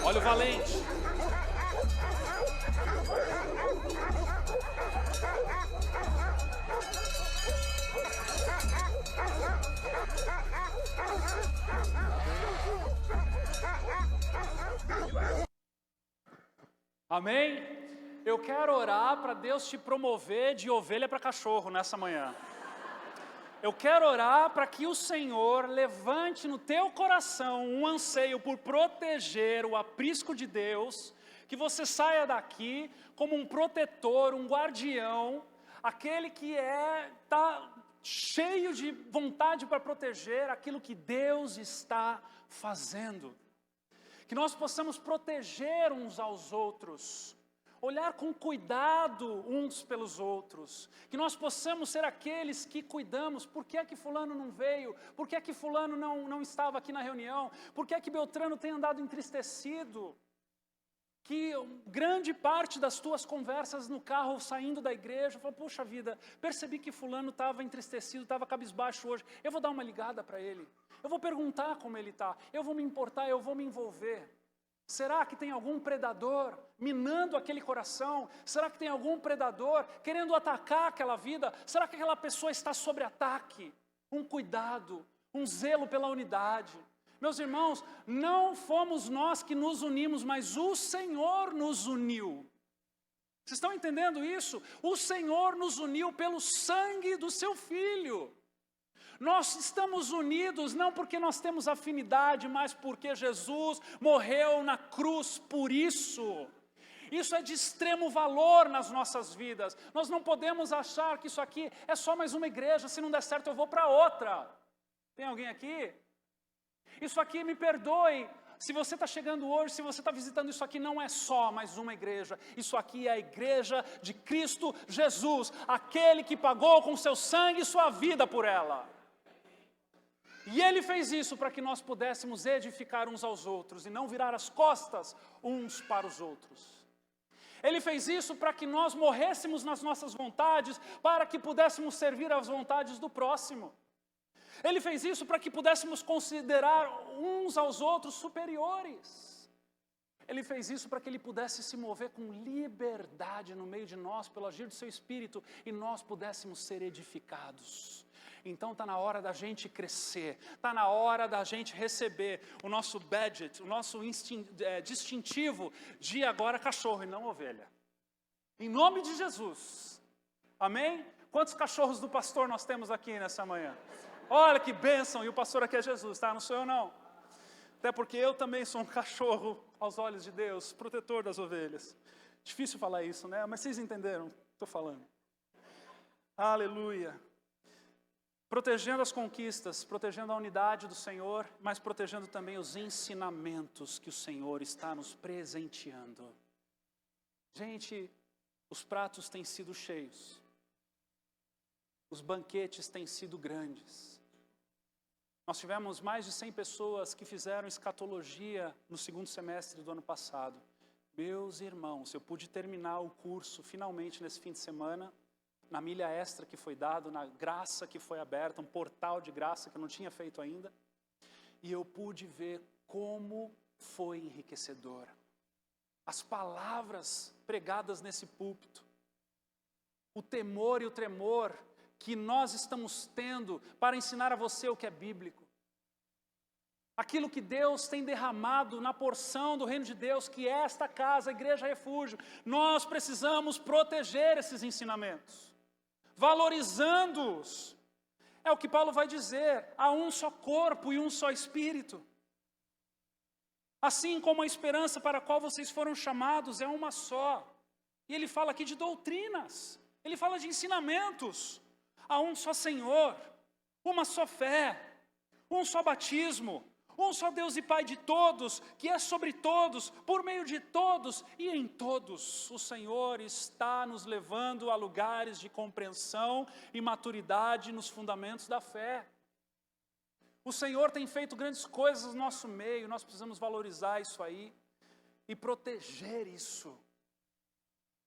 Olha o valente. Amém? Eu quero orar para Deus te promover de ovelha para cachorro nessa manhã. Eu quero orar para que o Senhor levante no teu coração um anseio por proteger o aprisco de Deus, que você saia daqui como um protetor, um guardião, aquele que está cheio de vontade para proteger aquilo que Deus está fazendo. Que nós possamos proteger uns aos outros, olhar com cuidado uns pelos outros, que nós possamos ser aqueles que cuidamos. Por que é que fulano não veio? Por que é que fulano não estava aqui na reunião? Por que é que Beltrano tem andado entristecido? Que grande parte das tuas conversas no carro saindo da igreja, fala, puxa vida, percebi que fulano estava entristecido, estava cabisbaixo hoje, eu vou dar uma ligada para ele. Eu vou perguntar como ele está, eu vou me importar, eu vou me envolver. Será que tem algum predador minando aquele coração? Será que tem algum predador querendo atacar aquela vida? Será que aquela pessoa está sob ataque? Um cuidado, um zelo pela unidade. Meus irmãos, não fomos nós que nos unimos, mas o Senhor nos uniu. Vocês estão entendendo isso? O Senhor nos uniu pelo sangue do seu Filho. Nós estamos unidos não porque nós temos afinidade, mas porque Jesus morreu na cruz por isso. Isso é de extremo valor nas nossas vidas. Nós não podemos achar que isso aqui é só mais uma igreja, se não der certo eu vou para outra. Tem alguém aqui? Isso aqui, me perdoe, se você está chegando hoje, se você está visitando, isso aqui não é só mais uma igreja. Isso aqui é a igreja de Cristo Jesus, aquele que pagou com seu sangue sua vida por ela. E Ele fez isso para que nós pudéssemos edificar uns aos outros e não virar as costas uns para os outros. Ele fez isso para que nós morrêssemos nas nossas vontades, para que pudéssemos servir às vontades do próximo. Ele fez isso para que pudéssemos considerar uns aos outros superiores. Ele fez isso para que Ele pudesse se mover com liberdade no meio de nós, pelo agir do Seu Espírito, e nós pudéssemos ser edificados. Então está na hora da gente crescer, está na hora da gente receber o nosso badge, o nosso distintivo de agora cachorro e não ovelha. Em nome de Jesus. Amém? Quantos cachorros do pastor nós temos aqui nessa manhã? Olha que bênção, e o pastor aqui é Jesus, tá? Não sou eu não. Até porque eu também sou um cachorro aos olhos de Deus, protetor das ovelhas. Difícil falar isso, né? Mas vocês entenderam o que estou falando. Aleluia. Protegendo as conquistas, protegendo a unidade do Senhor, mas protegendo também os ensinamentos que o Senhor está nos presenteando. Gente, os pratos têm sido cheios. os banquetes têm sido grandes. Nós tivemos mais de 100 pessoas que fizeram escatologia no segundo semestre do ano passado. Meus irmãos, eu pude terminar o curso finalmente nesse fim de semana, na milha extra que foi dado, na graça que foi aberta, um portal de graça que eu não tinha feito ainda. E eu pude ver como foi enriquecedor. As palavras pregadas nesse púlpito, o temor e o tremor que nós estamos tendo para ensinar a você o que é bíblico. Aquilo que Deus tem derramado na porção do reino de Deus, que é esta casa, a Igreja Refúgio. Nós precisamos proteger esses ensinamentos, valorizando-os. É o que Paulo vai dizer, há um só corpo e um só Espírito. Assim como a esperança para a qual vocês foram chamados é uma só. E ele fala aqui de doutrinas, ele fala de ensinamentos. Há um só Senhor, uma só fé, um só batismo, um só Deus e Pai de todos, que é sobre todos, por meio de todos e em todos. O Senhor está nos levando a lugares de compreensão e maturidade nos fundamentos da fé. O Senhor tem feito grandes coisas no nosso meio, nós precisamos valorizar isso aí e proteger isso,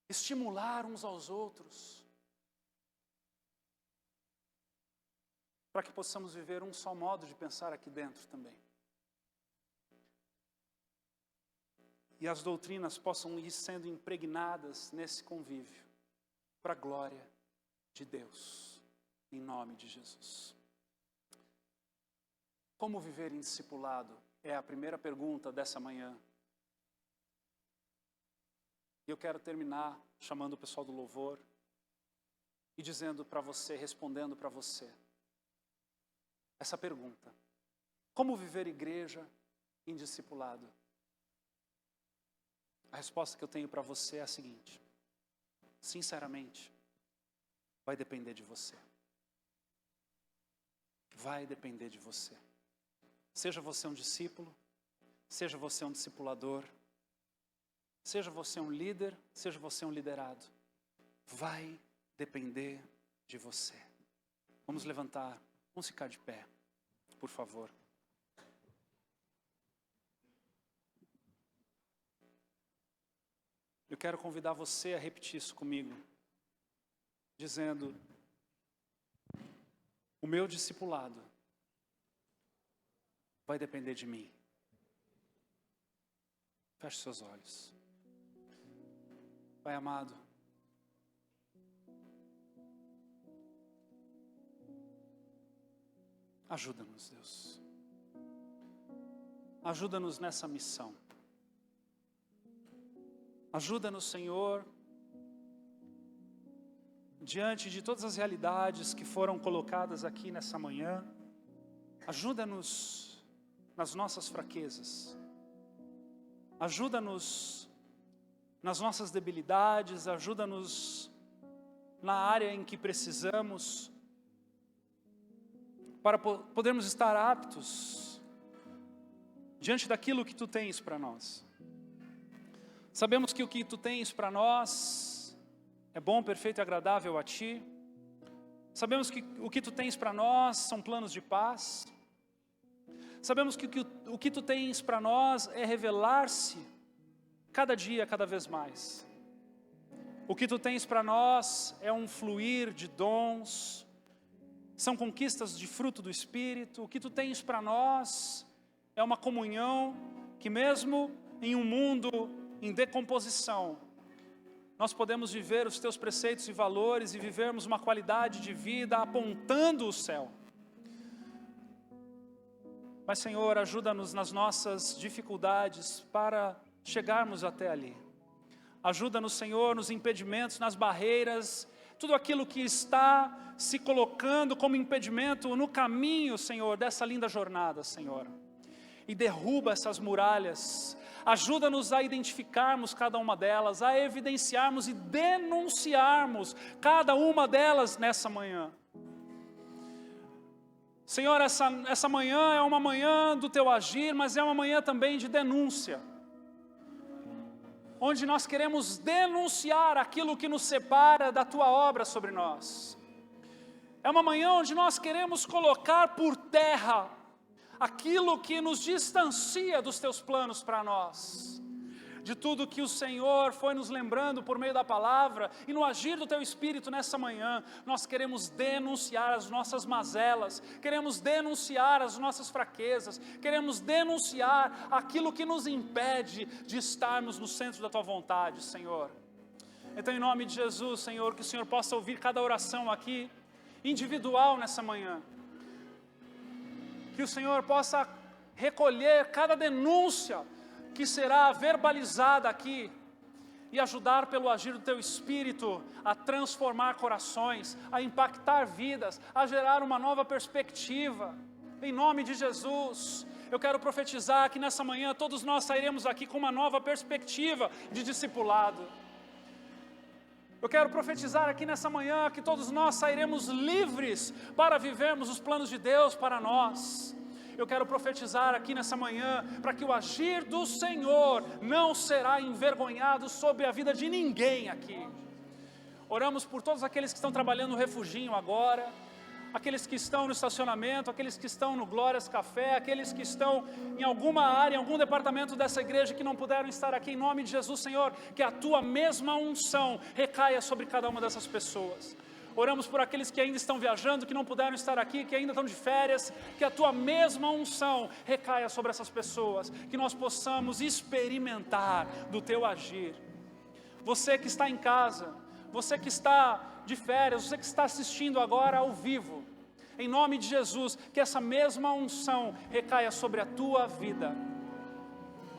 estimular uns aos outros, para que possamos viver um só modo de pensar aqui dentro também. E as doutrinas possam ir sendo impregnadas nesse convívio, para a glória de Deus, em nome de Jesus. Como viver em discipulado? É a primeira pergunta dessa manhã. E eu quero terminar chamando o pessoal do louvor e dizendo para você, respondendo para você, essa pergunta: como viver igreja em discipulado? A resposta que eu tenho para você é a seguinte: sinceramente, vai depender de você. Vai depender de você. Seja você um discípulo, seja você um discipulador, seja você um líder, seja você um liderado, vai depender de você. Vamos levantar, vamos ficar de pé, por favor. Eu quero convidar você a repetir isso comigo, dizendo: o meu discipulado vai depender de mim. Feche seus olhos. Pai amado, ajuda-nos, Deus. Ajuda-nos nessa missão. Ajuda-nos, Senhor, diante de todas as realidades que foram colocadas aqui nessa manhã. Ajuda-nos nas nossas fraquezas. Ajuda-nos nas nossas debilidades. Ajuda-nos na área em que precisamos, para podermos estar aptos diante daquilo que Tu tens para nós. Sabemos que o que Tu tens para nós é bom, perfeito e agradável a Ti. Sabemos que o que Tu tens para nós são planos de paz. Sabemos que o que Tu tens para nós é revelar-se cada dia, cada vez mais. O que Tu tens para nós é um fluir de dons, são conquistas de fruto do Espírito. O que Tu tens para nós é uma comunhão que, mesmo em um mundo em decomposição, nós podemos viver os Teus preceitos e valores e vivermos uma qualidade de vida apontando o céu. Mas, Senhor, ajuda-nos nas nossas dificuldades para chegarmos até ali. Ajuda-nos, Senhor, nos impedimentos, nas barreiras, tudo aquilo que está se colocando como impedimento no caminho, Senhor, dessa linda jornada, Senhor. E derruba essas muralhas. Ajuda-nos a identificarmos cada uma delas, a evidenciarmos e denunciarmos cada uma delas nessa manhã. Senhor, essa manhã é uma manhã do Teu agir, mas é uma manhã também de denúncia, onde nós queremos denunciar aquilo que nos separa da Tua obra sobre nós. É uma manhã onde nós queremos colocar por terra aquilo que nos distancia dos teus planos para nós. De tudo que o Senhor foi nos lembrando por meio da palavra e no agir do Teu Espírito nessa manhã, nós queremos denunciar as nossas mazelas, queremos denunciar as nossas fraquezas, queremos denunciar aquilo que nos impede de estarmos no centro da Tua vontade, Senhor. Então, em nome de Jesus, Senhor, que o Senhor possa ouvir cada oração aqui, individual nessa manhã, que o Senhor possa recolher cada denúncia que será verbalizada aqui e ajudar pelo agir do Teu Espírito a transformar corações, a impactar vidas, a gerar uma nova perspectiva. Em nome de Jesus, eu quero profetizar que nessa manhã todos nós sairemos aqui com uma nova perspectiva de discipulado. Eu quero profetizar aqui nessa manhã que todos nós sairemos livres para vivermos os planos de Deus para nós. Eu quero profetizar aqui nessa manhã para que o agir do Senhor não será envergonhado sobre a vida de ninguém aqui. Oramos por todos aqueles que estão trabalhando no refuginho agora, aqueles que estão no estacionamento, aqueles que estão no Glórias Café, aqueles que estão em alguma área, em algum departamento dessa igreja que não puderam estar aqui, em nome de Jesus, Senhor, que a Tua mesma unção recaia sobre cada uma dessas pessoas. Oramos por aqueles que ainda estão viajando, que não puderam estar aqui, que ainda estão de férias, que a Tua mesma unção recaia sobre essas pessoas, que nós possamos experimentar do Teu agir. Você que está em casa, você que está de férias, você que está assistindo agora ao vivo, em nome de Jesus, que essa mesma unção recaia sobre a tua vida.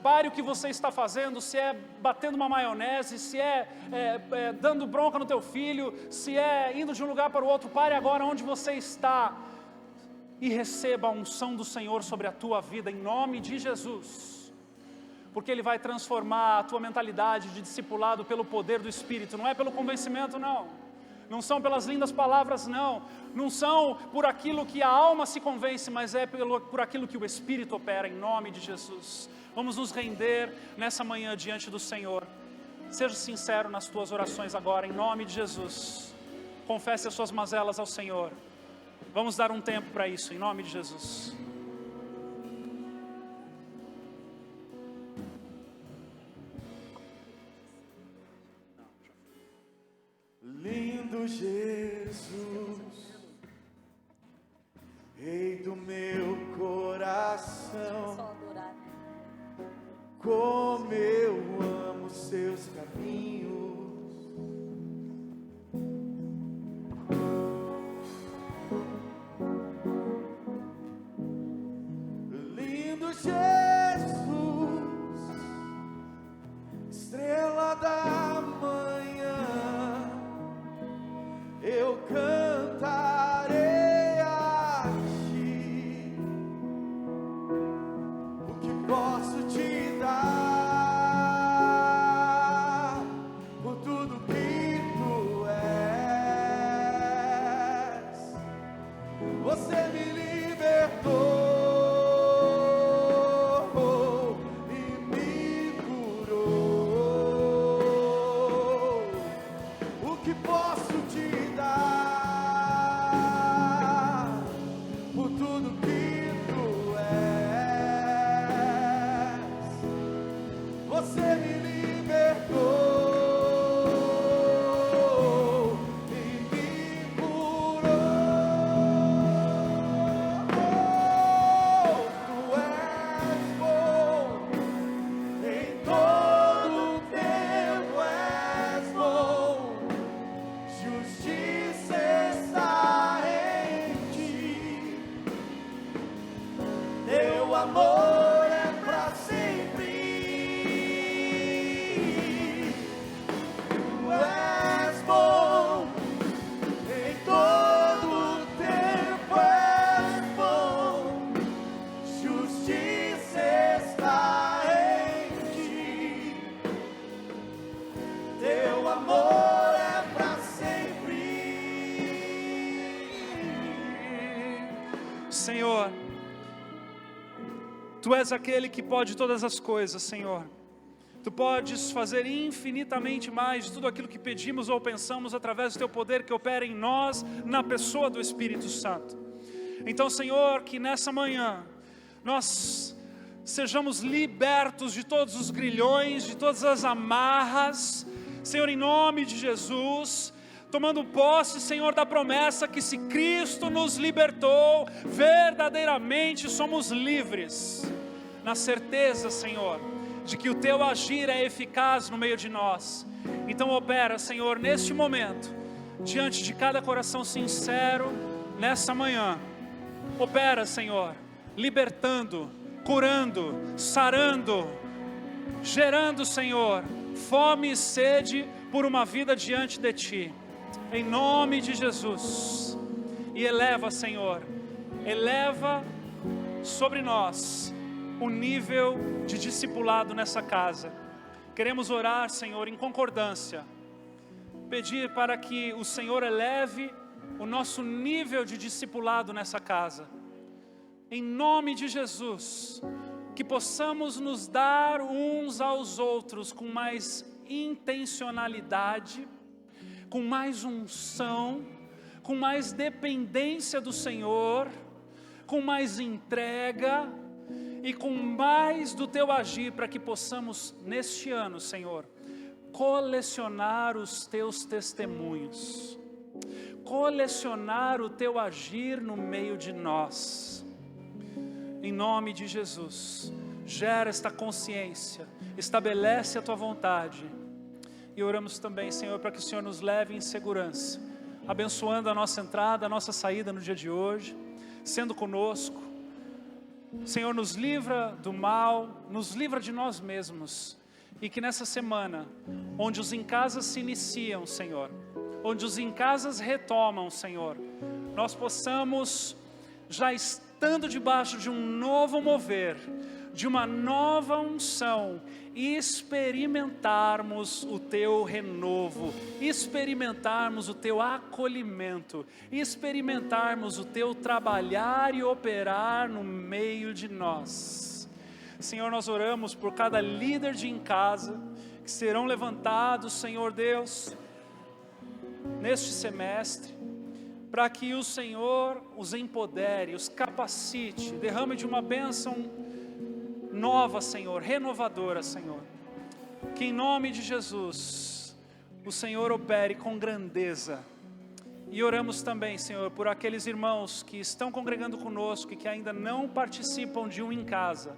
Pare o que você está fazendo, se é batendo uma maionese, se é dando bronca no teu filho, se é indo de um lugar para o outro, pare agora onde você está e receba a unção do Senhor sobre a tua vida, em nome de Jesus. Porque Ele vai transformar a tua mentalidade de discipulado pelo poder do Espírito, não é pelo convencimento não, não são pelas lindas palavras não, não são por aquilo que a alma se convence, mas é por aquilo que o Espírito opera, em nome de Jesus. Vamos nos render nessa manhã diante do Senhor. Seja sincero nas tuas orações agora, em nome de Jesus. Confesse as suas mazelas ao Senhor. Vamos dar um tempo para isso, em nome de Jesus. Lindo Jesus, Rei do meu coração, como eu amo seus caminhos. Lindo Jesus, estrela da manhã, eu cantarei a Ti. O que posso te dar por tudo que Tu és? Você me libertou e me curou. O que posso te dar por tudo que Tu és? Você me libertou e me curou. Tu és bom, em todo tempo és bom. Justiça está em Ti, Teu amor é para sempre. Tu és bom, em todo tempo és bom. Justiça está em Ti, Teu amor é para sempre. Senhor, Tu és aquele que pode todas as coisas, Senhor. Tu podes fazer infinitamente mais de tudo aquilo que pedimos ou pensamos através do Teu poder que opera em nós, na pessoa do Espírito Santo. Então, Senhor, que nessa manhã nós sejamos libertos de todos os grilhões, de todas as amarras, Senhor, em nome de Jesus, tomando posse, Senhor, da promessa que se Cristo nos libertou, verdadeiramente somos livres, na certeza, Senhor, de que o Teu agir é eficaz no meio de nós. Então opera, Senhor, neste momento, diante de cada coração sincero, nessa manhã, opera, Senhor, libertando, curando, sarando, gerando, Senhor, fome e sede por uma vida diante de Ti, em nome de Jesus. E eleva, Senhor, eleva sobre nós o nível de discipulado nessa casa. Queremos orar, Senhor, em concordância, pedir para que o Senhor eleve o nosso nível de discipulado nessa casa, em nome de Jesus, que possamos nos dar uns aos outros com mais intencionalidade, com mais unção, com mais dependência do Senhor, com mais entrega e com mais do Teu agir, para que possamos neste ano, Senhor, colecionar os Teus testemunhos, colecionar o Teu agir no meio de nós. Em nome de Jesus, gera esta consciência, estabelece a Tua vontade. E oramos também, Senhor, para que o Senhor nos leve em segurança, abençoando a nossa entrada, a nossa saída no dia de hoje, sendo conosco. Senhor, nos livra do mal, nos livra de nós mesmos. E que nessa semana, onde os em casas se iniciam, Senhor, onde os em casas retomam, Senhor, nós possamos, já estando debaixo de um novo mover, de uma nova unção, experimentarmos o Teu renovo, experimentarmos o Teu acolhimento, experimentarmos o Teu trabalhar e operar no meio de nós. Senhor, nós oramos por cada líder de em casa, que serão levantados, Senhor Deus, neste semestre, para que o Senhor os empodere, os capacite, derrame de uma bênção nova, Senhor, renovadora, Senhor. Que em nome de Jesus, o Senhor opere com grandeza. E oramos também, Senhor, por aqueles irmãos que estão congregando conosco e que ainda não participam de um em casa.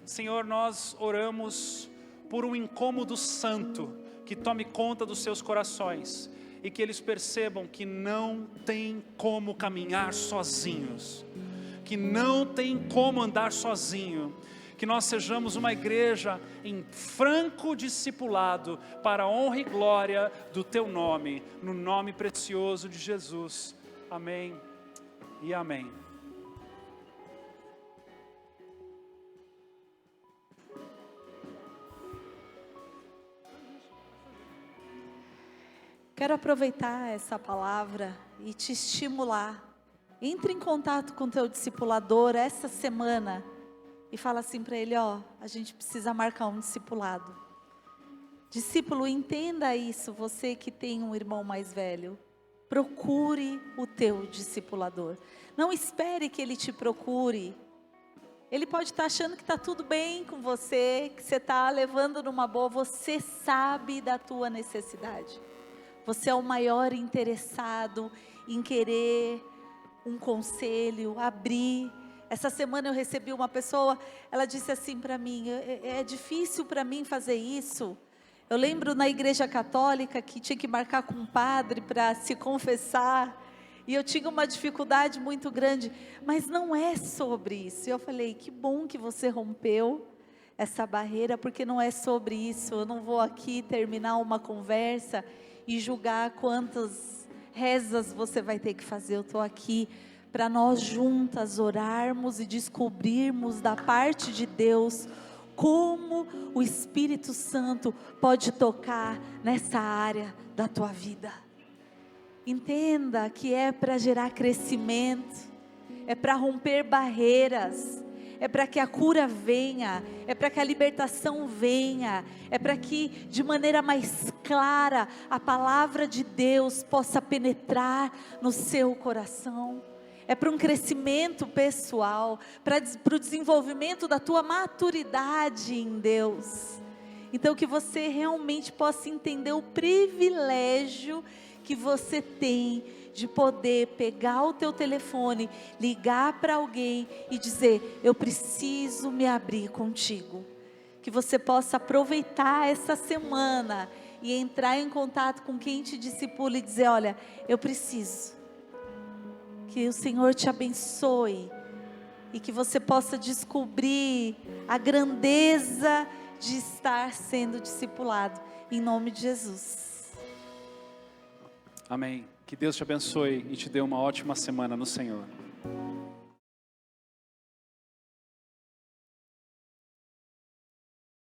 Senhor, nós oramos por um incômodo santo que tome conta dos seus corações e que eles percebam que não tem como caminhar sozinhos, que não tem como andar sozinho, que nós sejamos uma igreja em franco discipulado para a honra e glória do Teu nome, no nome precioso de Jesus. Amém e amém. Quero aproveitar essa palavra e te estimular. Entre em contato com o teu discipulador essa semana e fala assim para ele, ó, a gente precisa marcar um discipulado. Discípulo, entenda isso, você que tem um irmão mais velho. Procure o teu discipulador. Não espere que ele te procure. Ele pode estar achando que está tudo bem com você, que você está levando numa boa. Você sabe da tua necessidade. Você é o maior interessado em querer um conselho, abrir. Essa semana eu recebi uma pessoa, ela disse assim para mim, é difícil para mim fazer isso. Eu lembro na igreja católica que tinha que marcar com um padre para se confessar. E eu tinha uma dificuldade muito grande, mas não é sobre isso. Eu falei, que bom que você rompeu essa barreira, porque não é sobre isso. Eu não vou aqui terminar uma conversa e julgar quantas rezas você vai ter que fazer. Eu estou aqui para nós juntas orarmos e descobrirmos da parte de Deus como o Espírito Santo pode tocar nessa área da tua vida. Entenda que é para gerar crescimento, é para romper barreiras, é para que a cura venha, é para que a libertação venha, é para que de maneira mais clara a palavra de Deus possa penetrar no seu coração. É para um crescimento pessoal, para o desenvolvimento da tua maturidade em Deus. Então que você realmente possa entender o privilégio que você tem de poder pegar o teu telefone, ligar para alguém e dizer: eu preciso me abrir contigo. Que você possa aproveitar essa semana e entrar em contato com quem te discipula e dizer: olha, eu preciso. Que o Senhor te abençoe e que você possa descobrir a grandeza de estar sendo discipulado, em nome de Jesus. Amém. Que Deus te abençoe e te dê uma ótima semana no Senhor.